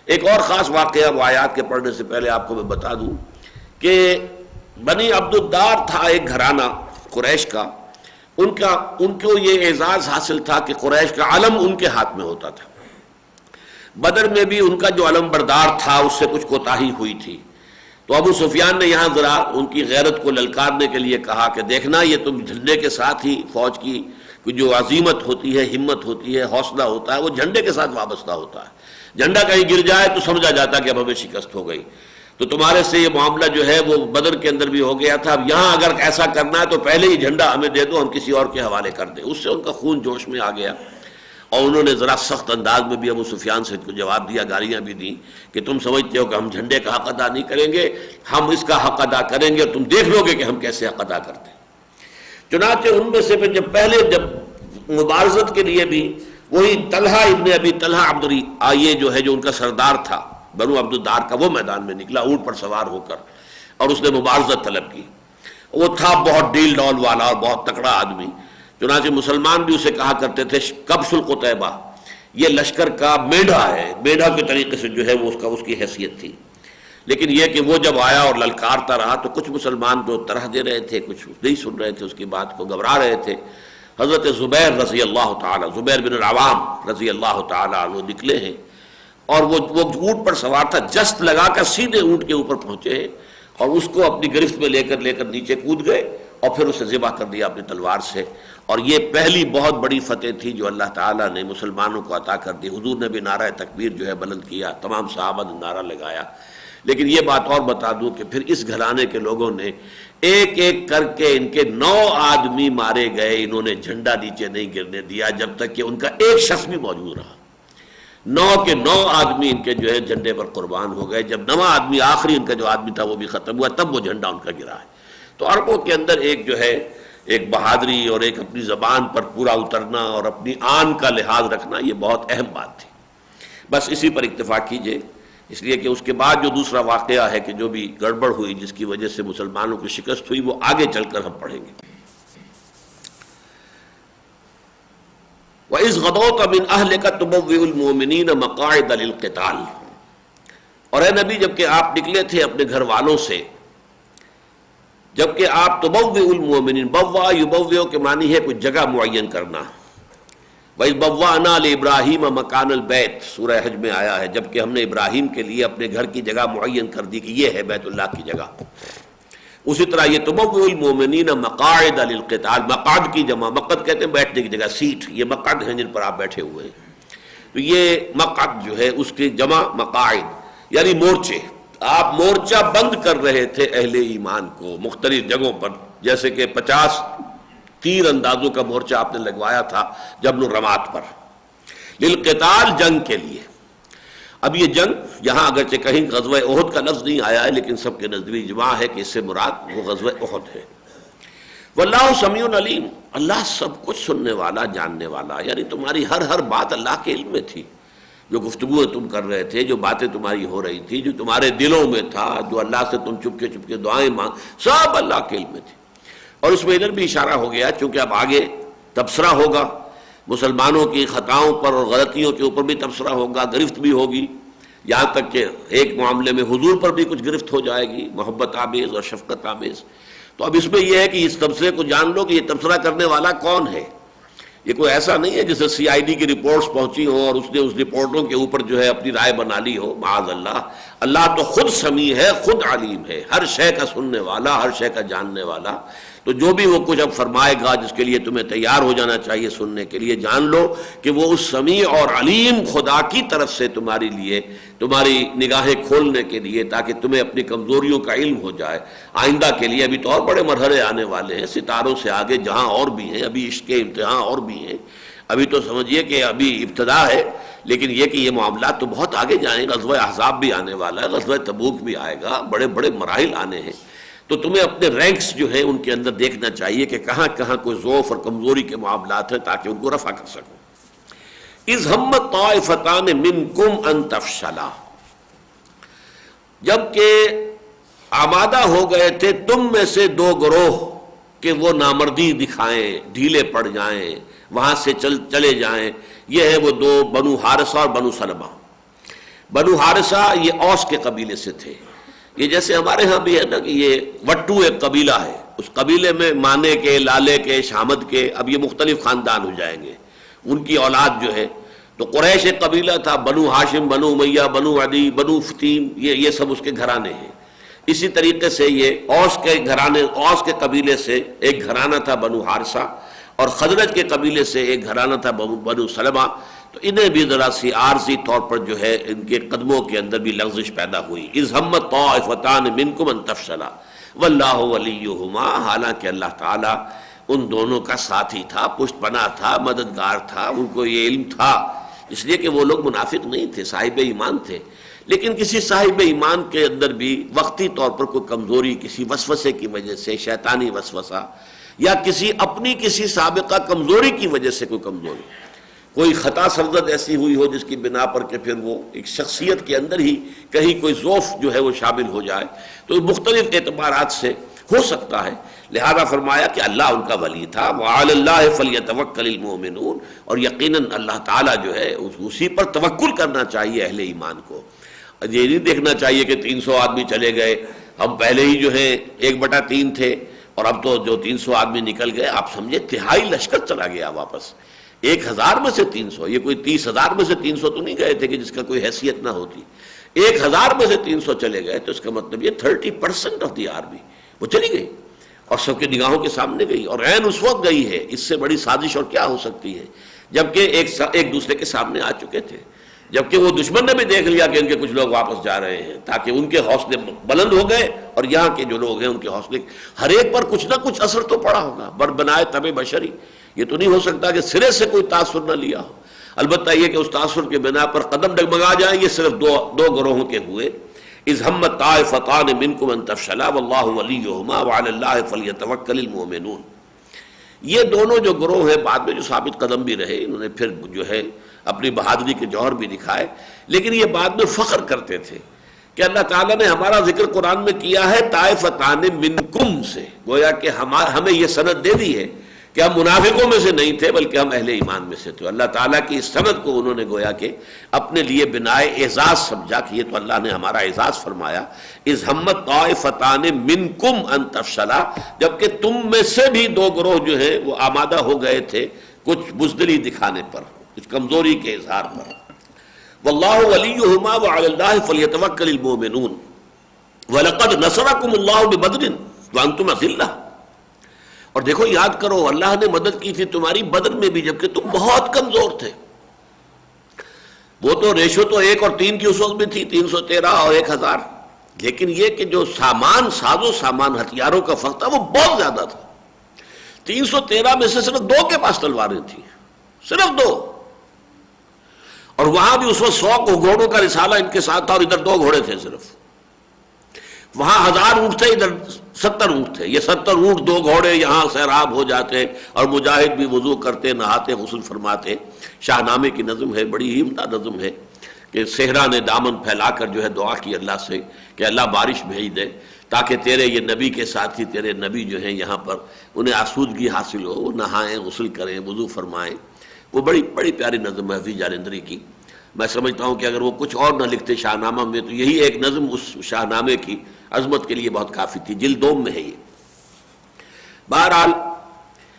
ایک اور خاص واقعہ وہ آیات کے پڑھنے سے پہلے آپ کو میں بتا دوں کہ بنی عبد الدار تھا ایک گھرانہ قریش کا. ان کو یہ اعزاز حاصل تھا کہ قریش کا علم ان کے ہاتھ میں ہوتا تھا. بدر میں بھی ان کا جو علم بردار تھا اس سے کچھ کوتاہی ہوئی تھی. تو ابو سفیان نے یہاں ذرا ان کی غیرت کو للکارنے کے لیے کہا کہ دیکھنا یہ تم جھنڈے کے ساتھ ہی فوج کی جو عظیمت ہوتی ہے، ہمت ہوتی ہے، حوصلہ ہوتا ہے، وہ جھنڈے کے ساتھ وابستہ ہوتا ہے. جھنڈا کہیں گر جائے تو سمجھا جاتا کہ اب ہمیں شکست ہو گئی. تو تمہارے سے یہ معاملہ جو ہے وہ بدر کے اندر بھی ہو گیا تھا. اب یہاں اگر ایسا کرنا ہے تو پہلے ہی جھنڈا ہمیں دے دو، ہم کسی اور کے حوالے کر دیں. اس سے ان کا خون جوش میں آ گیا اور انہوں نے ذرا سخت انداز میں بھی ابو سفیان سے جواب دیا، گالیاں بھی دیں کہ تم سمجھتے ہو کہ ہم جھنڈے کا حق ادا نہیں کریں گے، ہم اس کا حق ادا کریں گے اور تم دیکھ لو گے کہ ہم کیسے حق ادا کرتے ہیں. چنانچہ ان میں سے پھر جب مبارزت کے لیے بھی وہی طلحہ ابن ابی طلحہ یہ جو ہے جو ان کا سردار تھا بنو عبد الدار کا، وہ میدان میں نکلا اونٹ پر سوار ہو کر اور اس نے مبارزت طلب کی. وہ تھا بہت ڈیل ڈول والا اور بہت تکڑا آدمی. چنانچہ مسلمان بھی اسے کہا کرتے تھے کبش القتیبہ، یہ لشکر کا میڈا ہے، میڈا کے طریقے سے جو ہے وہ اس کی حیثیت تھی. لیکن یہ کہ وہ جب آیا اور للکارتا رہا تو کچھ مسلمان تو طرح دے رہے تھے، کچھ نہیں سن رہے تھے اس کی بات کو، گھبرا رہے تھے. حضرت زبیر رضی اللہ تعالی، زبیر بن العوام رضی اللہ تعالی عنہ نکلے ہیں اور وہ اونٹ پر سوار تھا، جست لگا کر سیدھے اونٹ کے اوپر پہنچے ہیں اور اس کو اپنی گرفت میں لے کر نیچے کود گئے اور پھر اسے ذبح کر دیا اپنی تلوار سے. اور یہ پہلی بہت بڑی فتح تھی جو اللہ تعالیٰ نے مسلمانوں کو عطا کر دی. حضور نے بھی نعرہ تکبیر جو ہے بلند کیا، تمام صحابہ نے نعرہ لگایا. لیکن یہ بات اور بتا دوں کہ پھر اس گھرانے کے لوگوں نے ایک ایک کر کے ان کے 9 آدمی مارے گئے. انہوں نے جھنڈا نیچے نہیں گرنے دیا جب تک کہ ان کا ایک شخص بھی موجود رہا. 9 کے 9 آدمی ان کے جو ہے جھنڈے پر قربان ہو گئے. جب 9واں آدمی آخری ان کا جو آدمی تھا وہ بھی ختم ہوا تب وہ جھنڈا ان کا گرا ہے. تو عربوں کے اندر ایک جو ہے ایک بہادری اور ایک اپنی زبان پر پورا اترنا اور اپنی آن کا لحاظ رکھنا یہ بہت اہم بات تھی. بس اسی پر اکتفا کیجئے، اس لیے کہ اس کے بعد جو دوسرا واقعہ ہے کہ جو بھی گڑبڑ ہوئی جس کی وجہ سے مسلمانوں کی شکست ہوئی وہ آگے چل کر ہم پڑھیں گے. وَإِذْ غَدَوْتَ مِنْ أَهْلِكَ تُبَوِّئُ الْمُؤْمِنِينَ مَقَاعِدَ لِلْقِتَالِ. اور اے نبی جبکہ آپ نکلے تھے اپنے گھر والوں سے، جبکہ آپ تبوئ المؤمنین، بوا یبوئ کے معنی ہے کوئی جگہ معین کرنا. وَإِذْ بَوَّأْنَا لِإِبْرَاهِيمَ مَكَانَ الْبَيْتِ سورہ حج میں آیا ہے جبکہ ہم نے ابراہیم کے لیے اپنے گھر کی جگہ معین کر دی کہ یہ ہے بیت اللہ کی جگہ. اسی طرح یہ تبوئ المؤمنین مقاعد للقتال، مقعد کی جمع، مقعد کہتے ہیں بیٹھنے کی جگہ، سیٹ، یہ مقعد ہیں جن پر آپ بیٹھے ہوئے ہیں. تو یہ مقعد جو ہے اس کی جمع مقاعد یعنی مورچے. آپ مورچہ بند کر رہے تھے اہل ایمان کو مختلف جگہوں پر، جیسے کہ 50 تیر اندازوں کا مورچہ آپ نے لگوایا تھا جبل الرمات پر، للقتال جنگ کے لیے. اب یہ جنگ یہاں اگرچہ کہیں غزوہ احد کا لفظ نہیں آیا ہے، لیکن سب کے نزدیک اجماع ہے کہ اس سے مراد وہ غزوہ احد ہے۔ واللہ سمیع علیم، اللہ سب کچھ سننے والا، جاننے والا، یعنی تمہاری ہر بات اللہ کے علم میں تھی، جو گفتگو تم کر رہے تھے، جو باتیں تمہاری ہو رہی تھی، جو تمہارے دلوں میں تھا، جو اللہ سے تم چپکے چپکے دعائیں مانگ، سب اللہ کے علم میں تھی۔ اور اس میں ادھر بھی اشارہ ہو گیا، چونکہ اب آگے تبصرہ ہوگا مسلمانوں کی خطاؤں پر اور غلطیوں کے اوپر بھی تبصرہ ہوگا، گرفت بھی ہوگی، یہاں تک کہ ایک معاملے میں حضور پر بھی کچھ گرفت ہو جائے گی، محبت آمیز اور شفقت آمیز۔ تو اب اس میں یہ ہے کہ اس تبصرے کو جان لو کہ یہ تبصرہ کرنے والا کون ہے۔ یہ کوئی ایسا نہیں ہے جیسے سی آئی ڈی کی رپورٹس پہنچی ہوں اور اس نے اس رپورٹوں کے اوپر جو ہے اپنی رائے بنا لی ہو، معاذ اللہ۔ اللہ تو خود سمیع ہے، خود علیم ہے، ہر شے کا سننے والا، ہر شے کا جاننے والا۔ تو جو بھی وہ کچھ اب فرمائے گا جس کے لیے تمہیں تیار ہو جانا چاہیے سننے کے لیے، جان لو کہ وہ اس سمیع اور علیم خدا کی طرف سے تمہاری لیے، تمہاری نگاہیں کھولنے کے لیے، تاکہ تمہیں اپنی کمزوریوں کا علم ہو جائے آئندہ کے لیے۔ ابھی تو اور بڑے مرحلے آنے والے ہیں، ستاروں سے آگے جہاں اور بھی ہیں، ابھی عشق کے امتحان اور بھی ہیں۔ ابھی تو سمجھیے کہ ابھی ابتدا ہے، لیکن یہ کہ یہ معاملات تو بہت آگے جائیں۔ غزوہ احزاب بھی آنے والا ہے، غزوہ تبوک بھی آئے گا، بڑے بڑے مراحل آنے ہیں۔ تو تمہیں اپنے رینکس جو ہیں ان کے اندر دیکھنا چاہیے کہ کہاں کہاں کوئی ضعف اور کمزوری کے معاملات ہیں، تاکہ ان کو رفع کر سکو۔ اذ ہمت طائفتان منکم ان تفشلا، جبکہ آمادہ ہو گئے تھے تم میں سے دو گروہ کہ وہ نامردی دکھائیں، ڈھیلے پڑ جائیں، وہاں سے چلے جائیں۔ یہ ہے وہ دو، بنو حارثہ اور بنو سلمہ۔ بنو حارثہ یہ اوس کے قبیلے سے تھے۔ یہ جیسے ہمارے ہاں بھی ہے نا کہ یہ وٹو ایک قبیلہ ہے، اس قبیلے میں مانے کے، لالے کے، شامد کے، اب یہ مختلف خاندان ہو جائیں گے، ان کی اولاد جو ہے۔ تو قریش ایک قبیلہ تھا، بنو ہاشم، بنو امیہ، بنو عدی، بنو فتیم، یہ سب اس کے گھرانے ہیں۔ اسی طریقے سے یہ اوس کے گھرانے، اوس کے قبیلے سے ایک گھرانہ تھا بنو حارثہ، اور خزرج کے قبیلے سے ایک گھرانہ تھا بنو سلمہ۔ تو انہیں بھی ذرا سی عارضی طور پر جو ہے ان کے قدموں کے اندر بھی لغزش پیدا ہوئی۔ اذ ہمت طائفتان منکم ان تفشلا واللہ ولیہما، حالانکہ اللہ تعالیٰ ان دونوں کا ساتھی تھا، پشت پناہ تھا، مددگار تھا، ان کو یہ علم تھا، اس لیے کہ وہ لوگ منافق نہیں تھے، صاحب ایمان تھے۔ لیکن کسی صاحب ایمان کے اندر بھی وقتی طور پر کوئی کمزوری، کسی وسوسے کی وجہ سے، شیطانی وسوسہ، یا کسی سابقہ کمزوری کی وجہ سے کوئی کمزوری، کوئی خطا سرزد ایسی ہوئی ہو جس کی بنا پر کہ پھر وہ ایک شخصیت کے اندر ہی کہیں کوئی ضعف جو ہے وہ شامل ہو جائے، تو مختلف اعتبارات سے ہو سکتا ہے۔ لہذا فرمایا کہ اللہ ان کا ولی تھا، وعلی اللہ فلیتوکل المؤمنون، اور یقیناً اللہ تعالیٰ جو ہے اسی پر توکل کرنا چاہیے اہل ایمان کو۔ یہ نہیں دیکھنا چاہیے کہ 300 آدمی چلے گئے، ہم پہلے ہی جو ہیں 1/3 تھے اور اب تو جو 300 آدمی نکل گئے، آپ سمجھے تہائی لشکر چلا گیا واپس۔ 1000 میں سے 300، یہ کوئی 30,000 میں سے 300 تو نہیں گئے تھے کہ جس کا کوئی حیثیت نہ ہوتی۔ 1000 میں سے 300 چلے گئے، تو اس کا مطلب یہ 30% آف دی آرمی وہ چلی گئی اور سب کی نگاہوں کے سامنے گئی، اور عین اس وقت گئی ہے۔ اس سے بڑی سازش اور کیا ہو سکتی ہے، جبکہ ایک دوسرے کے سامنے آ چکے تھے، جبکہ وہ دشمن نے بھی دیکھ لیا کہ ان کے کچھ لوگ واپس جا رہے ہیں، تاکہ ان کے حوصلے بلند ہو گئے، اور یہاں کے جو لوگ ہیں ان کے حوصلے، ہر ایک پر کچھ نہ کچھ اثر تو پڑا ہوگا۔ بنائے طبع بشری، یہ تو نہیں ہو سکتا کہ سرے سے کوئی تاثر نہ لیا ہو۔ البتہ یہ کہ اس تاثر کے بنا پر قدم ڈگمگا جائیں، یہ صرف دو گروہوں کے ہوئے۔ اذ ہمت طائفتان منکم ان تفشلا واللہ ولیہما وعلی اللہ فلیتوکل المؤمنون۔ یہ دونوں جو گروہ ہیں بعد میں جو ثابت قدم بھی رہے، انہوں نے پھر جو ہے اپنی بہادری کے جوہر بھی دکھائے، لیکن یہ بعد میں فخر کرتے تھے کہ اللہ تعالیٰ نے ہمارا ذکر قرآن میں کیا ہے طائفتان منکم سے، گویا کہ ہمیں یہ سند دے دی ہے کہ ہم منافقوں میں سے نہیں تھے بلکہ ہم اہل ایمان میں سے تھے۔ اللہ تعالیٰ کی اس سند کو انہوں نے گویا کہ اپنے لیے بنائے اعزاز سمجھا کہ یہ تو اللہ نے ہمارا اعزاز فرمایا۔ اذ ہمت طائفتان منکم ان تفشلا، جبکہ تم میں سے بھی دو گروہ جو ہیں وہ آمادہ ہو گئے تھے کچھ بزدلی دکھانے پر، کچھ کمزوری کے اظہار پر۔ واللہ ولیہما وعلی اللہ فلیتوکل المؤمنون وَلَقَدْ نَصَرَكُمُ اللَّهُ بِبَدْرٍ وَأَنْتُمْ أَذِلَّةٌ۔ اور دیکھو یاد کرو، اللہ نے مدد کی تھی تمہاری بدر میں بھی جبکہ تم بہت کمزور تھے۔ وہ تو ریشو تو 1 اور 3 کی اس وقت میں تھی، 313 اور 1000، لیکن یہ کہ جو ساز و سامان ہتھیاروں کا فرق تھا وہ بہت زیادہ تھا۔ 313 میں سے صرف 2 کے پاس تلواریں تھیں، صرف 2، اور وہاں بھی اس وقت 100 گھوڑوں کا رسالہ ان کے ساتھ تھا اور ادھر 2 گھوڑے تھے صرف. وہاں 1000 اونٹ تھے، ادھر 70 اونٹ تھے. یہ 70 اونٹ 2 گھوڑے یہاں سیراب ہو جاتے اور مجاہد بھی وضو کرتے، نہاتے، غسل فرماتے. شاہنامے کی نظم ہے، بڑی ہی عمدہ نظم ہے کہ صحرا نے دامن پھیلا کر جو ہے دعا کی اللہ سے کہ اللہ بارش بھیج دے تاکہ تیرے یہ نبی کے ساتھی، تیرے نبی جو ہیں یہاں پر انہیں آسودگی حاصل ہو، وہ نہائیں، غسل کریں، وضو فرمائیں. وہ بڑی بڑی پیاری نظم ہے حفیظ جالندری کی. میں سمجھتا ہوں کہ اگر وہ کچھ اور نہ لکھتے شاہ نامہ میں تو یہی ایک نظم اس شاہ نامے کی عظمت کے لیے بہت کافی تھی. جلد 2 میں ہے یہ. بہرحال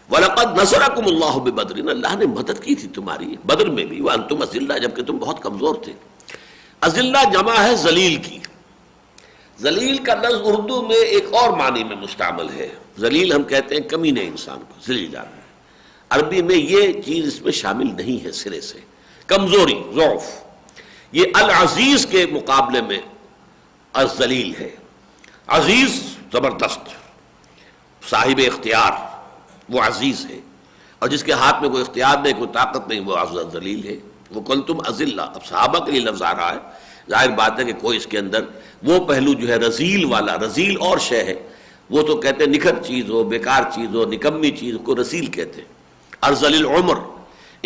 وَلَقَدْ نَصَرَكُمُ اللَّهُ بِبَدْرٍ، اللہ نے مدد کی تھی تمہاری بدر میں بھی، وَأَنْتُمْ أَذِلَّةٌ، جبکہ تم بہت کمزور تھے. اذلہ جمع ہے ذلیل کی. ذلیل کا لفظ اردو میں ایک اور معنی میں مستعمل ہے. ذلیل ہم کہتے ہیں کمینے انسان کو، ذلیل آدمی. عربی میں یہ چیز اس میں شامل نہیں ہے سرے سے. کمزوری، ضعف، یہ العزیز کے مقابلے میں الذلیل ہے. عزیز زبردست، صاحب اختیار، وہ عزیز ہے. اور جس کے ہاتھ میں کوئی اختیار نہیں، کوئی طاقت نہیں، وہ ذلیل ہے. وہ کنتم اذلہ، اب صحابہ کے لیے لفظ آ رہا ہے. ظاہر بات ہے کہ کوئی اس کے اندر وہ پہلو جو ہے رذیل والا، رذیل اور شے ہے. وہ تو کہتے ہیں نکھر چیز ہو، بیکار چیز ہو، نکمی چیز کو رذیل کہتے ہیں. ارذل العمر،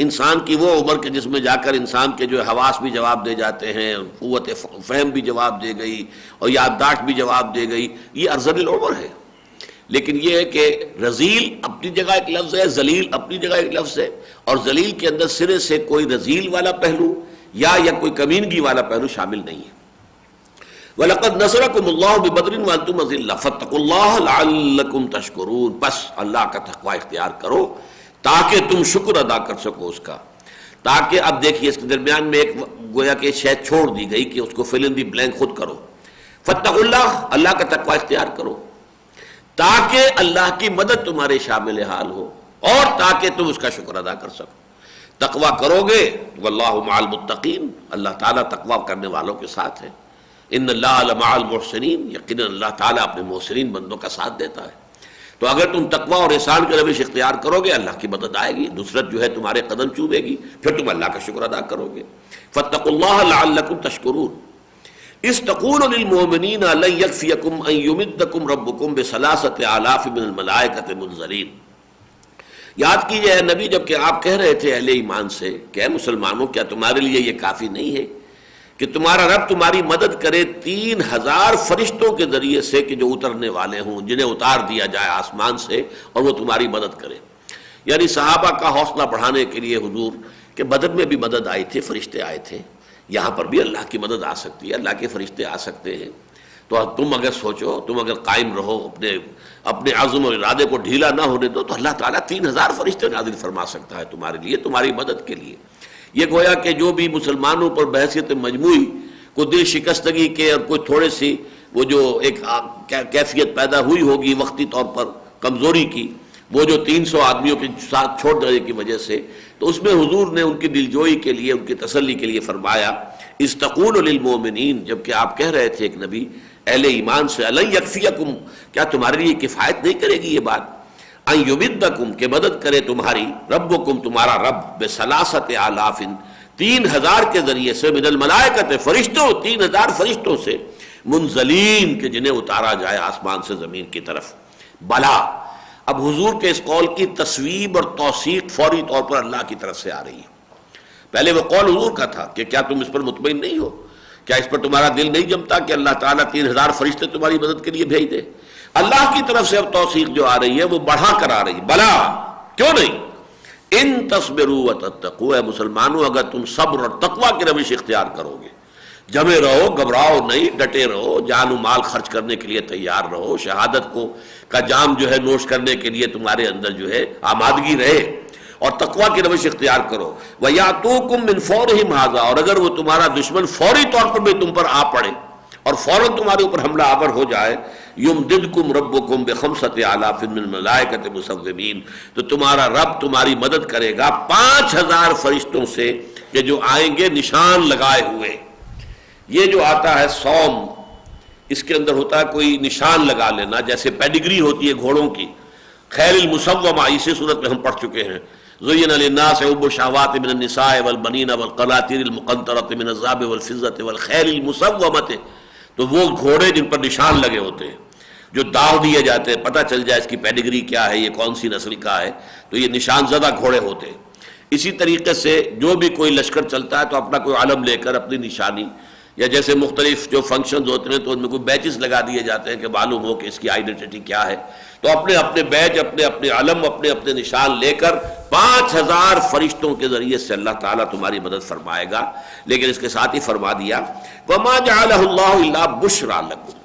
انسان کی وہ عمر کے جس میں جا کر انسان کے جو حواس بھی جواب دے جاتے ہیں، قوت فہم بھی جواب دے گئی اور یادداشت بھی جواب دے گئی، یہ ارذل العمر ہے. لیکن یہ ہے کہ رذیل اپنی جگہ ایک لفظ ہے، ذلیل اپنی جگہ ایک لفظ ہے، اور ذلیل کے اندر سرے سے کوئی رذیل والا پہلو یا کوئی کمینگی والا پہلو شامل نہیں ہے. وَلَقَدْ نَصَرَكُمُ اللَّهُ بِبَدْرٍ وَأَنْتُمْ أَذِلَّةٌ فَاتَّقُوا اللَّهَ لَعَلَّكُمْ تَشْكُرُونَ، بس اللہ کا تقوی اختیار کرو تاکہ تم شکر ادا کر سکو اس کا. تاکہ اب دیکھیے اس کے درمیان میں ایک گویا کہ شے چھوڑ دی گئی کہ اس کو فل ان دی بلینک خود کرو. فَاتَّقُوا اللَّهَ، اللہ کا تقوی اختیار کرو تاکہ اللہ کی مدد تمہارے شامل حال ہو اور تاکہ تم اس کا شکر ادا کر سکو. تقوی کرو گے واللہ مع المتقین، اللہ تعالیٰ تقوی کرنے والوں کے ساتھ ہے. ان اللہ لمع المحسنین، یقیناً اللہ تعالیٰ اپنے محسنین بندوں کا ساتھ دیتا ہے. تو اگر تم تقوی اور احسان کی روش اختیار کرو گے اللہ کی مدد آئے گی، نصرت جو ہے تمہارے قدم چومے گی، پھر تم اللہ کا شکر ادا کرو گے. فاتقوا اللہ لعلکم تشکرون. اذ تقول للمؤمنین لن یکفیکم ان یمدکم ربکم بثلاثۃ آلاف من الملائکۃ منزلین. یاد کیجئے اے نبی جب کہ آپ کہہ رہے تھے اہل ایمان سے کہ اے مسلمانوں کیا تمہارے لیے یہ کافی نہیں ہے کہ تمہارا رب تمہاری مدد کرے 3000 فرشتوں کے ذریعے سے کہ جو اترنے والے ہوں، جنہیں اتار دیا جائے آسمان سے اور وہ تمہاری مدد کرے. یعنی صحابہ کا حوصلہ بڑھانے کے لیے حضور کہ بدر میں بھی مدد آئی تھی، فرشتے آئے تھے، یہاں پر بھی اللہ کی مدد آ سکتی ہے، اللہ کے فرشتے آ سکتے ہیں. تو تم اگر سوچو، تم اگر قائم رہو، اپنے عزم اور ارادے کو ڈھیلا نہ ہونے دو، تو اللہ تعالیٰ 3000 فرشتے نازل فرما سکتا ہے تمہارے لیے، تمہاری مدد کے لیے. یہ گویا کہ جو بھی مسلمانوں پر بحثیت مجموعی کوئی دل شکستگی کے اور کوئی تھوڑے سی وہ جو ایک کیفیت پیدا ہوئی ہوگی وقتی طور پر کمزوری کی، وہ جو 300 آدمیوں کے ساتھ چھوڑ دینے کی وجہ سے، تو اس میں حضور نے ان کی دلجوئی کے لیے، ان کی تسلی کے لیے فرمایا اذ تقول للمؤمنین، جبکہ آپ کہہ رہے تھے ایک نبی اہل ایمان سے الن یکفیکم، کیا تمہارے لیے کفایت نہیں کرے گی یہ بات، ان یمدکم، کہ مدد کرے تمہاری ربکم، تمہارا رب، بثلاثۃ آلاف، 3000 کے ذریعے سے، من الملائکۃ، فرشتوں، 3000 فرشتوں سے، منزلین، کہ جنہیں اتارا جائے آسمان سے زمین کی طرف. بلا، اب حضور کے اس قول کی تصویب اور توثیق فوری طور پر اللہ کی طرف سے آ رہی ہے. پہلے وہ قول حضور کا تھا کہ کیا تم اس پر مطمئن نہیں ہو، کیا اس پر تمہارا دل نہیں جمتا کہ اللہ تعالیٰ 3000 فرشتے تمہاری مدد کے لیے بھیج دے. اللہ کی طرف سے اب توثیق جو آ رہی ہے وہ بڑھا کر آ رہی. بلا، کیوں نہیں، ان تصبروا وتتقوا، اے مسلمانوں اگر تم صبر اور تقوی کی روش اختیار کرو گے، جمے رہو، گھبراؤ نہیں، ڈٹے رہو، جان و مال خرچ کرنے کے لیے تیار رہو، شہادت کا جام جو ہے نوش کرنے کے لیے تمہارے اندر جو ہے آمادگی رہے، اور تقوی کی روش اختیار کرو. وَيَأْتُوكُم مِّن فَوْرِهِمْ هَٰذَا، اور اگر وہ تمہارا دشمن فوری طور پر بھی تم پر آ پڑے اور فوراً تمہارے اوپر حملہ آور ہو جائے، یمددکم ربکم بخمسۃ آلاف من الملائکۃ مسومین، تو تمہارا رب تمہاری مدد کرے گا 5000 فرشتوں سے کہ جو آئیں گے نشان لگائے ہوئے. یہ جو آتا ہے سوم، اس کے اندر ہوتا ہے کوئی نشان لگا لینا، جیسے پیڈگری ہوتی ہے گھوڑوں کی، خیل المسومہ، اسی صورت میں ہم پڑھ چکے ہیں زُيِّنَ لِلنَّاسِ حُبُّ الشَّهَوَاتِ مِنَ النِّسَاءِ وَالْبَنِينَ وَالْقَنَاطِيرِ الْمُقَنطَرَةِ مِنَ الذَّهَبِ وَالْفِضَّةِ وَالْخَيْلِ الْمُسَوَّمَةِ، تو وہ گھوڑے جن پر نشان لگے ہوتے ہیں، جو داؤ دیے جاتے ہیں، پتہ چل جائے اس کی پیڈگری کیا ہے، یہ کون سی نسل کا ہے، تو یہ نشان زدہ گھوڑے ہوتے ہیں۔ اسی طریقے سے جو بھی کوئی لشکر چلتا ہے تو اپنا کوئی علم لے کر اپنی نشانی، یا جیسے مختلف جو فنکشنز ہوتے ہیں تو ان میں کوئی بیچز لگا دیے جاتے ہیں کہ معلوم ہو کہ اس کی آئیڈینٹی کیا ہے، تو اپنے اپنے بیچ، اپنے اپنے علم، اپنے اپنے نشان لے کر 5000 فرشتوں کے ذریعے سے اللہ تعالیٰ تمہاری مدد فرمائے گا۔ لیکن اس کے ساتھ ہی فرما دیا وَمَا جَعَلَهُ اللَّهُ إِلَّا بُشْرَىٰ لَكُمْ،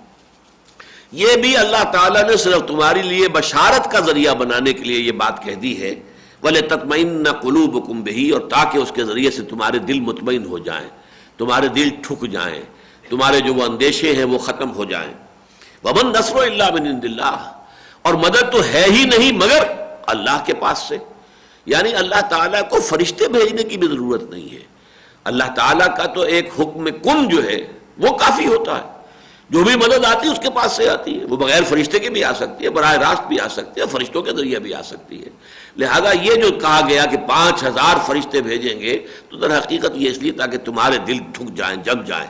یہ بھی اللہ تعالیٰ نے صرف تمہاری لیے بشارت کا ذریعہ بنانے کے لیے یہ بات کہہ دی ہے، وَلِتَطْمَئِنَّ قُلُوبُكُمْ بِهِ، اور تاکہ اس کے ذریعے سے تمہارے دل مطمئن ہو جائیں، تمہارے دل ٹھک جائیں، تمہارے جو وہ اندیشے ہیں وہ ختم ہو جائیں۔ وَمَن نَّصْرُ إِلَّا مِنْ عِندِ اللَّهِ، اور مدد تو ہے ہی نہیں مگر اللہ کے پاس سے، یعنی اللہ تعالیٰ کو فرشتے بھیجنے کی بھی ضرورت نہیں ہے۔ اللہ تعالیٰ کا تو ایک حکم کن جو ہے وہ کافی ہوتا ہے، جو بھی مدد آتی ہے اس کے پاس سے آتی ہے، وہ بغیر فرشتے کے بھی آ سکتی ہے، براہ راست بھی آ سکتی ہے، فرشتوں کے ذریعے بھی آ سکتی ہے۔ لہذا یہ جو کہا گیا کہ 5000 فرشتے بھیجیں گے، تو در حقیقت یہ اس لیے تاکہ تمہارے دل ٹھک جائیں، جم جائیں۔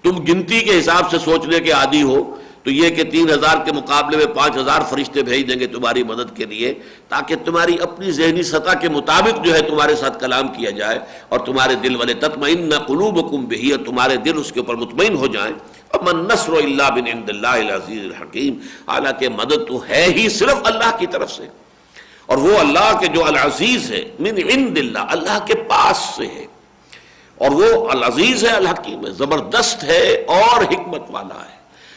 تم گنتی کے حساب سے سوچنے کے عادی ہو تو یہ کہ 3000 کے مقابلے میں 5000 فرشتے بھیج دیں گے تمہاری مدد کے لیے، تاکہ تمہاری اپنی ذہنی سطح کے مطابق جو ہے تمہارے ساتھ کلام کیا جائے، اور تمہارے دل والے تطمئن قلوبکم بہ، اور تمہارے دل اس کے اوپر مطمئن ہو جائیں۔ وَمَن نَّصْرُ إِلَّا مِنْ عِندِ اللَّهِ الْعَزِيزِ الْحَكِيمِ، حالانکہ مدد تو ہے ہی صرف اللہ کی طرف سے، اور وہ اللہ کے جو العزیز ہے، من عند اللہ، اللہ کے پاس سے ہے، اور وہ العزیز ہے، الحکیم ہے، زبردست ہے اور حکمت والا ہے۔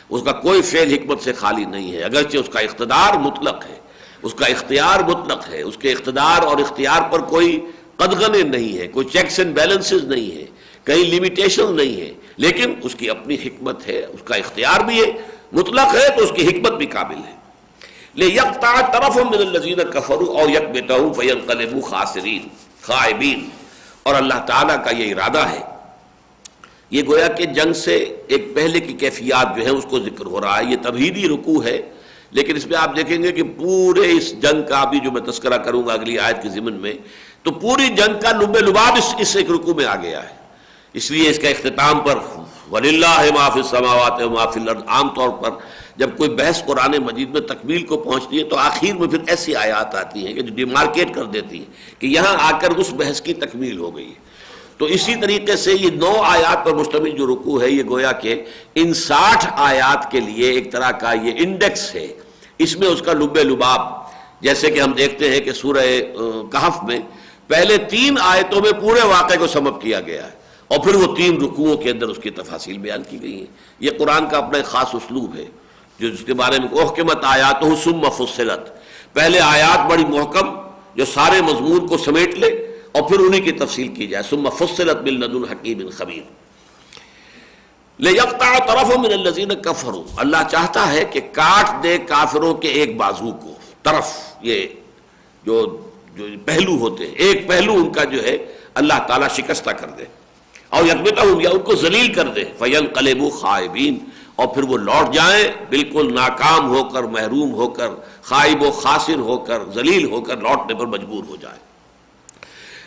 اس کا کوئی فعل حکمت سے خالی نہیں ہے، اگرچہ اس کا اقتدار مطلق ہے، اس کا اختیار مطلق ہے، اس کے اقتدار اور اختیار پر کوئی قدغنیں نہیں ہے، کوئی چیکس اینڈ بیلنسز نہیں ہے، کہیں لمیٹیشن نہیں ہے، لیکن اس کی اپنی حکمت ہے، اس کا اختیار بھی ہے، مطلق ہے تو اس کی حکمت بھی کامل ہے۔ لِيَقْطَعَ طَرَفٌ مِّنَ الَّذِينَ كَفَرُوا أَوْ يَكْبِتَهُمْ فَيَنقَلِبُوا خَائِبِينَ، اور اللہ تعالیٰ کا یہ ارادہ ہے، یہ گویا کہ جنگ سے ایک پہلے کی کیفیات جو ہے اس کو ذکر ہو رہا ہے، یہ تمہیدی رکوع ہے، لیکن اس میں آپ دیکھیں گے کہ پورے اس جنگ کا بھی جو میں تذکرہ کروں گا اگلی آیت کے ضمن میں، تو پوری جنگ کا لب لباب اس ایک رکوع میں آ گیا ہے۔ اس لیے اس کا اختتام پر وَلِلَّهِ مَا فِي السَّمَاوَاتِ وَمَا فِي الْأَرْضِ، عام طور پر جب کوئی بحث قرآن مجید میں تکمیل کو پہنچتی ہے تو آخر میں پھر ایسی آیات آتی ہیں کہ جو ڈیمارکیٹ کر دیتی ہیں کہ یہاں آ کر اس بحث کی تکمیل ہو گئی ہے۔ تو اسی طریقے سے یہ 9 آیات پر مشتمل جو رکوع ہے، یہ گویا کہ ان 60 آیات کے لیے ایک طرح کا یہ انڈیکس ہے، اس میں اس کا لب لباب، جیسے کہ ہم دیکھتے ہیں کہ سورہ کہف میں پہلے 3 آیتوں میں پورے واقعے کو سمپ کیا گیا ہے، اور پھر وہ 3 رکوعوں کے اندر اس کی تفاصیل بیان کی گئی ہیں۔ یہ قرآن کا اپنا ایک خاص اسلوب ہے، جو اس کے بارے میں احکمت آیاتہ ثم فصلت، پہلے آیات بڑی محکم جو سارے مضمون کو سمیٹ لے اور پھر انہی کی تفصیل کی جائے، ثم فصلت من لدن حکیم خبیر۔ لِيَقْطَعَ طَرَفٌ مِّنَ الَّذِينَ كَفَرُوا، اللہ چاہتا ہے کہ کاٹ دے کافروں کے ایک بازو کو، طرف یہ جو پہلو ہوتے ہیں، ایک پہلو ان کا جو ہے اللہ تعالیٰ شکستہ کر دے، اور یکبتہم، یا ان کو ذلیل کر دے، فَيَنْقَلِبُوا خَائِبِينَ، اور پھر وہ لوٹ جائیں بالکل ناکام ہو کر، محروم ہو کر، خائب و خاسر ہو کر، ذلیل ہو کر لوٹنے پر مجبور ہو جائیں۔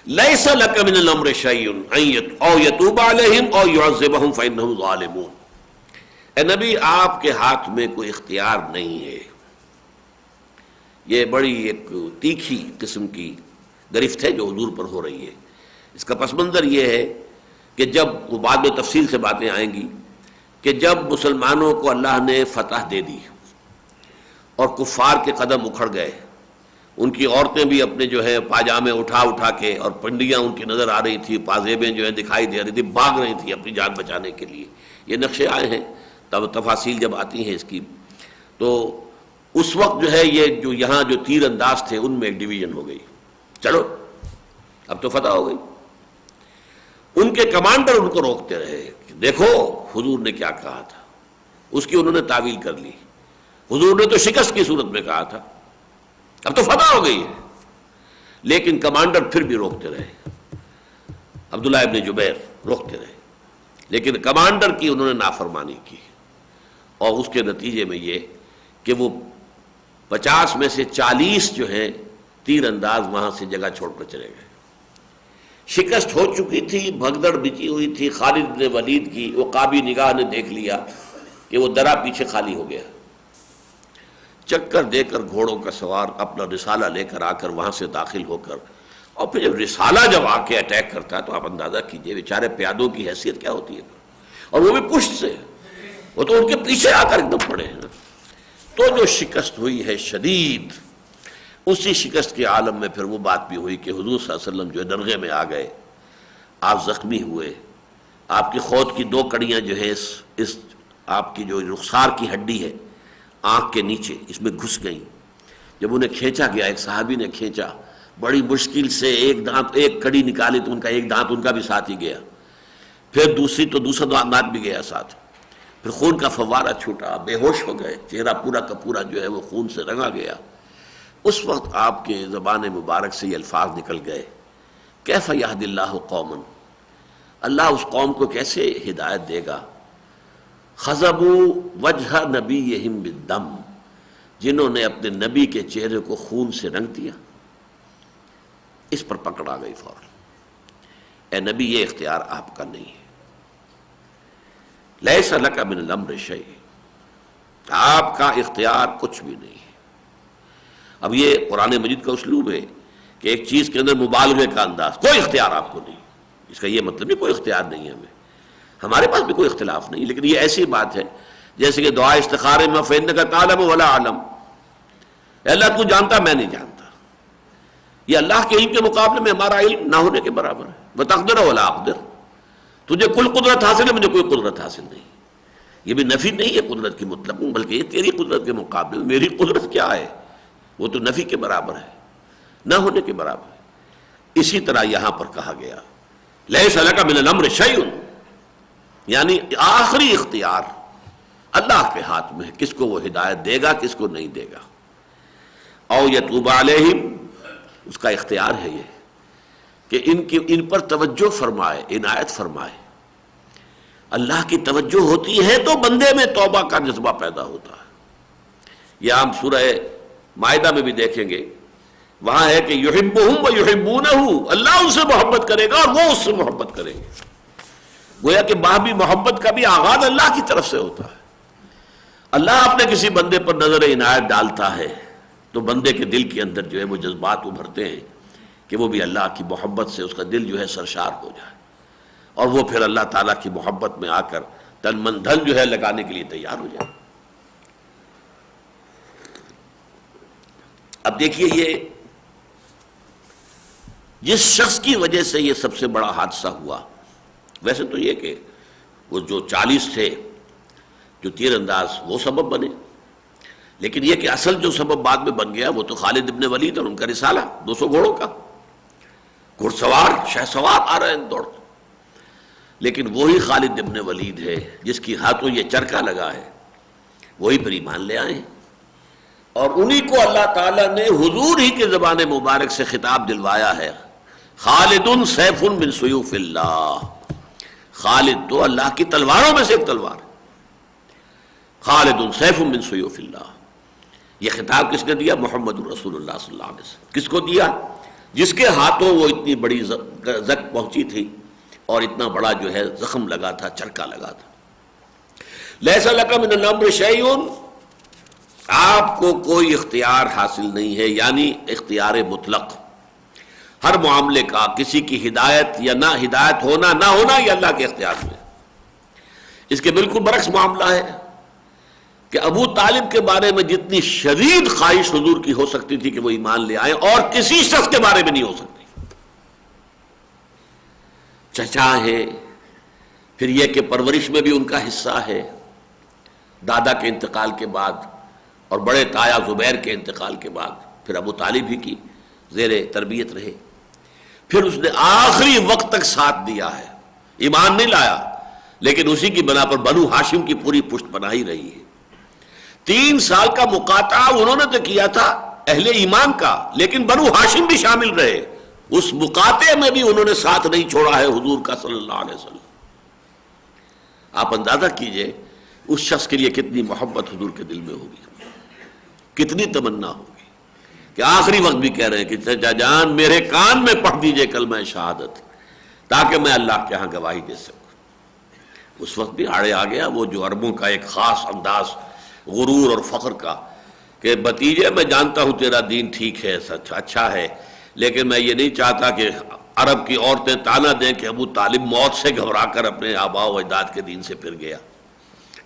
لَيْسَ لَكَ مِنَ الْأَمْرِ شَيْءٌ أَوْ يَتُوبَ عَلَيْهِمْ أَوْ يُعَذِّبَهُمْ فَإِنَّهُمْ ظَالِمُونَ، اے نبی آپ کے ہاتھ میں کوئی اختیار نہیں ہے۔ یہ بڑی ایک تیکھی قسم کی گرفت ہے جو حضور پر ہو رہی ہے۔ اس کا پس منظر یہ ہے کہ جب وہ بعد میں تفصیل سے باتیں آئیں گی کہ جب مسلمانوں کو اللہ نے فتح دے دی اور کفار کے قدم اکھڑ گئے، ان کی عورتیں بھی اپنے جو ہے پاجامے اٹھا کے، اور پنڈیاں ان کی نظر آ رہی تھی، پازیبیں جو ہے دکھائی دے رہی تھی، بھاگ رہی تھی اپنی جان بچانے کے لیے، یہ نقشے آئے ہیں، تب تفاصیل جب آتی ہیں اس کی، تو اس وقت جو ہے یہ جو یہاں جو تیر انداز تھے ان میں ایک ڈویژن ہو گئی، چلو اب تو فتح ہو گئی۔ ان کے کمانڈر ان کو روکتے رہے کہ دیکھو حضور نے کیا کہا تھا، اس کی انہوں نے تعویل کر لی، حضور نے تو شکست کی صورت میں کہا تھا، اب تو فتح ہو گئی ہے، لیکن کمانڈر پھر بھی روکتے رہے، عبداللہ ابن جبیر روکتے رہے، لیکن کمانڈر کی انہوں نے نافرمانی کی، اور اس کے نتیجے میں یہ کہ وہ 50 میں سے 40 جو ہیں تیر انداز وہاں سے جگہ چھوڑ کر چلے گئے. شکست ہو چکی تھی، بھگدڑ بچی ہوئی تھی. خالد بن ولید کی عقابی نگاہ نے دیکھ لیا کہ وہ درا پیچھے خالی ہو گیا. چکر دے کر گھوڑوں کا سوار اپنا رسالہ لے کر آ کر وہاں سے داخل ہو کر، اور پھر جب رسالہ جب آ کے اٹیک کرتا ہے تو آپ اندازہ کیجئے بیچارے پیادوں کی حیثیت کیا ہوتی ہے، اور وہ بھی پشت سے، وہ تو ان کے پیچھے آ کر ایک دم پڑے ہیں. تو جو شکست ہوئی ہے شدید، اسی شکست کے عالم میں پھر وہ بات بھی ہوئی کہ حضور صلی اللہ علیہ وسلم جو ہے درگاہ میں آ گئے، آپ زخمی ہوئے، آپ کی خود کی 2 کڑیاں جو ہے اس آپ کی جو رخسار کی ہڈی ہے آنکھ کے نیچے اس میں گھس گئیں. جب انہیں کھینچا گیا، ایک صحابی نے کھینچا، بڑی مشکل سے ایک کڑی نکالی تو ان کا ایک دانت ان کا بھی ساتھ ہی گیا، پھر دوسرا دانت بھی گیا ساتھ. پھر خون کا فوارہ چھوٹا، بے ہوش ہو گئے، چہرہ پورا کا پورا جو ہے وہ خون سے رنگا گیا. اس وقت آپ کے زبان مبارک سے یہ الفاظ نکل گئے، کیف یہد اللہ قوما، اللہ اس قوم کو کیسے ہدایت دے گا، خضبوا وجہ نبیہم بالدم، جنہوں نے اپنے نبی کے چہرے کو خون سے رنگ دیا. اس پر پکڑ آ گئی فوراً، اے نبی یہ اختیار آپ کا نہیں ہے، لیس لک من الامر شیء، آپ کا اختیار کچھ بھی نہیں ہے. اب یہ قرآن مجید کا اسلوب ہے کہ ایک چیز کے اندر مبالغے کا انداز، کوئی اختیار آپ کو نہیں. اس کا یہ مطلب نہیں کوئی اختیار نہیں ہے ہمارے پاس بھی کوئی اختلاف نہیں، لیکن یہ ایسی بات ہے جیسے کہ دعا استخارے میں فإنک تعلم ولا اعلم، اے اللہ تو جانتا میں نہیں جانتا. یہ اللہ کے علم کے مقابلے میں ہمارا علم نہ ہونے کے برابر ہے. وتقدر ولا اقدر، تجھے کل قدرت حاصل ہے، مجھے کوئی قدرت حاصل نہیں. یہ بھی نفی نہیں ہے قدرت کی مطلق، بلکہ یہ تیری قدرت کے مقابلے میں میری قدرت کیا ہے، وہ تو نفی کے برابر ہے، نہ ہونے کے برابر ہے. اسی طرح یہاں پر کہا گیا لیس لک من الامر شیء، یعنی آخری اختیار اللہ کے ہاتھ میں ہے، کس کو وہ ہدایت دے گا کس کو نہیں دے گا. او یتوب علیہم، اس کا اختیار ہے یہ کہ ان پر توجہ فرمائے، عنایت فرمائے. اللہ کی توجہ ہوتی ہے تو بندے میں توبہ کا جذبہ پیدا ہوتا ہے. یہ ہم سورہ مائدہ میں بھی دیکھیں گے، وہاں ہے کہ یحبہم ویحبونہ، اللہ ان سے محبت کرے گا اور وہ اس سے محبت کریں گے. گویا کہ باہمی محبت کا بھی آغاز اللہ کی طرف سے ہوتا ہے. اللہ اپنے کسی بندے پر نظر عنایت ڈالتا ہے تو بندے کے دل کے اندر جو ہے وہ جذبات ابھرتے ہیں کہ وہ بھی اللہ کی محبت سے اس کا دل جو ہے سرشار ہو جائے، اور وہ پھر اللہ تعالیٰ کی محبت میں آ کر تن من دھن جو ہے لگانے کے لیے تیار ہو جائے. اب دیکھیے یہ جس شخص کی وجہ سے یہ سب سے بڑا حادثہ ہوا، ویسے تو یہ کہ وہ جو 40 تھے جو تیر انداز وہ سبب بنے، لیکن یہ کہ اصل جو سبب بعد میں بن گیا وہ تو خالد ابن ولید اور ان کا رسالہ 200 گھوڑوں کا، گھڑ سوار شہ سوار آ رہے ہیں دوڑ. لیکن وہی خالد ابن ولید ہے جس کی ہاتھوں یہ چرکا لگا ہے، وہی پر ایمان لے آئے ہیں، اور انہی کو اللہ تعالیٰ نے حضور ہی کے زبان مبارک سے خطاب دلوایا ہے، خالد سیف من سیوف اللہ، خالد تو اللہ کی تلواروں میں سے ایک تلوار ہے، خالد سیف من سیوف اللہ. یہ خطاب کس نے دیا؟ محمد رسول اللہ صلی اللہ علیہ وسلم. کس کو دیا؟ جس کے ہاتھوں وہ اتنی بڑی زک پہنچی تھی اور اتنا بڑا جو ہے زخم لگا تھا، چرکا لگا تھا. لیس لک من الامر شیء، آپ کو کوئی اختیار حاصل نہیں ہے، یعنی اختیار مطلق. ہر معاملے کا کسی کی ہدایت یا نہ ہدایت ہونا نہ ہونا یہ اللہ کے اختیار میں. اس کے بالکل برعکس معاملہ ہے کہ ابو طالب کے بارے میں جتنی شدید خواہش حضور کی ہو سکتی تھی کہ وہ ایمان لے آئیں، اور کسی شخص کے بارے میں نہیں ہو سکتی. چچا ہے، پھر یہ کہ پرورش میں بھی ان کا حصہ ہے دادا کے انتقال کے بعد، اور بڑے تایا زبیر کے انتقال کے بعد پھر ابو طالب ہی کی زیر تربیت رہے. پھر اس نے آخری وقت تک ساتھ دیا ہے، ایمان نہیں لایا، لیکن اسی کی بنا پر بنو ہاشم کی پوری پشت پناہی رہی ہے. 3 سال کا مقاطعہ انہوں نے تو کیا تھا اہل ایمان کا، لیکن بنو ہاشم بھی شامل رہے. اس مقاطعے میں بھی انہوں نے ساتھ نہیں چھوڑا ہے حضور کا صلی اللہ علیہ وسلم. آپ اندازہ کیجئے اس شخص کے لیے کتنی محبت حضور کے دل میں ہوگی، کتنی تمنا ہوگی. کہ آخری وقت بھی کہہ رہے ہیں کہ چچا جان میرے کان میں پڑھ دیجئے کلمہ شہادت تاکہ میں اللہ کے ہاں گواہی دے سکوں۔ اس وقت بھی آڑے آ گیا وہ جو عربوں کا ایک خاص انداز غرور اور فخر کا کہ بھتیجے میں جانتا ہوں تیرا دین ٹھیک ہے، سچ اچھا ہے، لیکن میں یہ نہیں چاہتا کہ عرب کی عورتیں تانا دیں کہ ابو طالب موت سے گھبرا کر اپنے آباء و اجداد کے دین سے پھر گیا،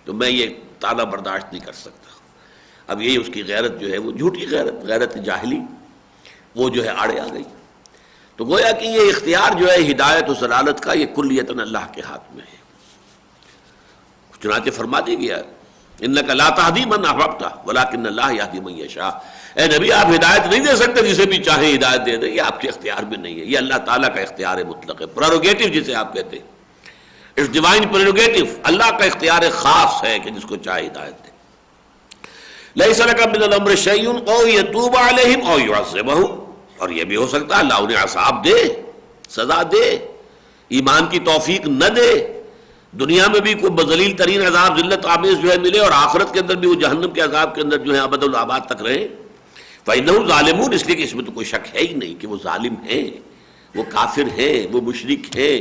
تو میں یہ تانا برداشت نہیں کر سکتا۔ اب یہی اس کی غیرت جو ہے وہ جھوٹی غیرت، غیرت جاہلی، وہ جو ہے آڑے آ گئی۔ تو گویا کہ یہ اختیار جو ہے ہدایت و ضلالت کا، یہ کلیتاً اللہ کے ہاتھ میں ہے۔ چنانچہ فرما دی گیا انک لا تہدی من احببت ولکن اللہ یہدی من یشاء، اے نبی آپ ہدایت نہیں دے سکتے جسے بھی چاہیں ہدایت دے دیں، یہ آپ کے اختیار میں نہیں ہے، یہ اللہ تعالیٰ کا اختیار مطلق ہے، پریروگیٹو جسے آپ کہتے ہیں، اٹس ڈیوائن پریروگیٹو، اللہ کا اختیار خاص ہے کہ جس کو چاہے ہدایت دے۔ لیس لک من الامر شیء او یتوب علیہم او یعذبہم، اور یہ بھی ہو سکتا ہے اللہ انہیں عذاب دے، سزا دے، ایمان کی توفیق نہ دے، دنیا میں بھی کوئی بذلیل ترین عذاب ذلت آمیز جو ہے ملے، اور آخرت کے اندر بھی وہ جہنم کے عذاب کے اندر جو ہے ابد الآباد تک رہے۔ فإنہم ظالمون، اس لیے کہ اس میں تو کوئی شک ہے ہی نہیں کہ وہ ظالم ہیں، وہ کافر ہیں، وہ مشرک ہیں،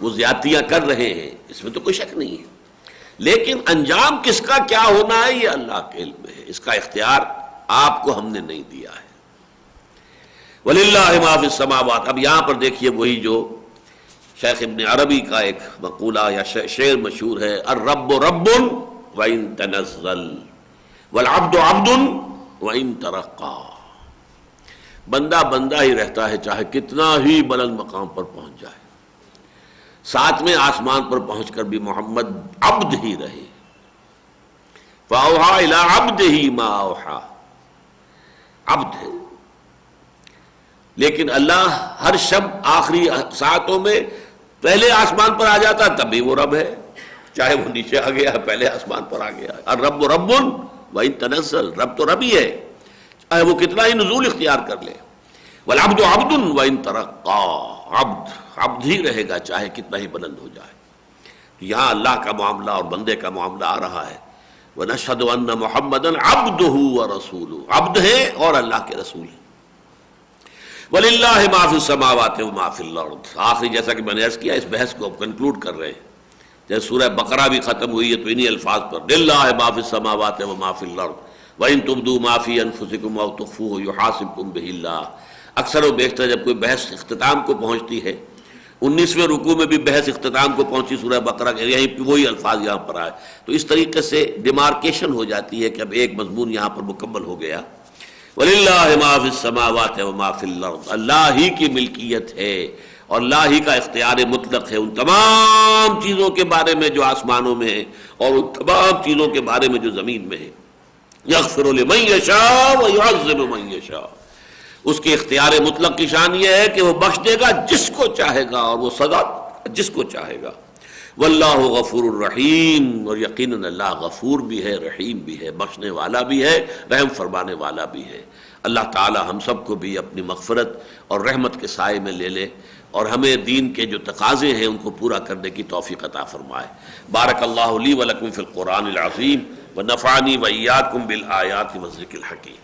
وہ زیادتیاں کر رہے ہیں، اس میں تو کوئی شک نہیں ہے، لیکن انجام کس کا کیا ہونا ہے یہ اللہ کے علم میں ہے، اس کا اختیار آپ کو ہم نے نہیں دیا ہے۔ وَلِلَّهِ مَا فِي السَّمَاوَاتِ، اب یہاں پر دیکھیے وہی جو شیخ ابن عربی کا ایک مقولہ یا شعر مشہور ہے، الرب رب وَإِن تَنَزَّلْ وَالْعَبْدُ عَبْدٌ وَإِن تَرَقَّى، بندہ بندہ ہی رہتا ہے چاہے کتنا ہی بلند مقام پر پہنچ جائے، ساتویں آسمان پر پہنچ کر بھی محمد عبد ہی رہے۔ فَأَوْحَىٰ إِلَىٰ عَبْدِهِ مَا أَوْحَىٰ، عبد ہے، لیکن اللہ ہر شب آخری ساعتوں میں پہلے آسمان پر آ جاتا تب بھی وہ رب ہے، چاہے وہ نیچے آ گیا پہلے آسمان پر آ گیا۔ الرب رب وَإِن تَنَزَّلْ، رب تو رب ہی ہے چاہے وہ کتنا ہی نزول اختیار کر لے۔ وَالْعَبْدُ عَبْدٌ وَإِن تَرَقَّى، عبد عبد ہی رہے گا چاہے کتنا ہی بلند ہو جائے۔ یہاں اللہ کا معاملہ اور بندے کا معاملہ آ رہا ہے، وَنَشْهَدُ أَنَّ مُحَمَّدًا عَبْدُهُ وَرَسُولُهُ، عبد ہے اور اللہ کے رسول ہے۔ وَلِلَّهِ مَا فِي السَّمَاوَاتِ وَمَا فِي الْأَرْضِ، آخری جیسا کہ میں نے عرض کیا اس بحث کو اب کنکلوڈ کر رہے ہیں، جیسے سورہ بقرہ بھی ختم ہوئی ہے تو انہی الفاظ پر لِلَّهِ مَا فِي السَّمَاوَاتِ وَمَا فِي الْأَرْضِ وَإِن تُبْدُوا مَا فِي أَنفُسِكُمْ أَوْ تُخْفُوهُ يُحَاسِبْكُم بِهِ اللَّهُ۔ اکثر و بیشتر جب کوئی بحث اختتام کو پہنچتی ہے، 19ویں رکوع میں بھی بحث اختتام کو پہنچی سورہ بقرہ کے، یہیں وہی الفاظ یہاں پر آئے، تو اس طریقے سے ڈیمارکیشن ہو جاتی ہے کہ اب ایک مضمون یہاں پر مکمل ہو گیا۔ وَلِلَّهِ مَا فِي السَّمَاوَاتِ وَمَا فِي الْأَرْضِ، اللہ ہی کی ملکیت ہے اور اللہ ہی کا اختیار مطلق ہے ان تمام چیزوں کے بارے میں جو آسمانوں میں ہیں اور ان تمام چیزوں کے بارے میں جو زمین میں ہے۔ یغفر لمن یشاء ویعذب من یشاء، اس کے اختیار مطلق کی شان یہ ہے کہ وہ بخش دے گا جس کو چاہے گا اور وہ سزا جس کو چاہے گا۔ واللہ غفور الرحیم، اور یقیناً اللہ غفور بھی ہے، رحیم بھی ہے، بخشنے والا بھی ہے، رحم فرمانے والا بھی ہے۔ اللہ تعالی ہم سب کو بھی اپنی مغفرت اور رحمت کے سائے میں لے لے اور ہمیں دین کے جو تقاضے ہیں ان کو پورا کرنے کی توفیق عطا فرمائے۔ بارک اللہ لی ولکم فی القرآن العظیم ونفعنی وإیاکم بالآیات والذکر الحکیم۔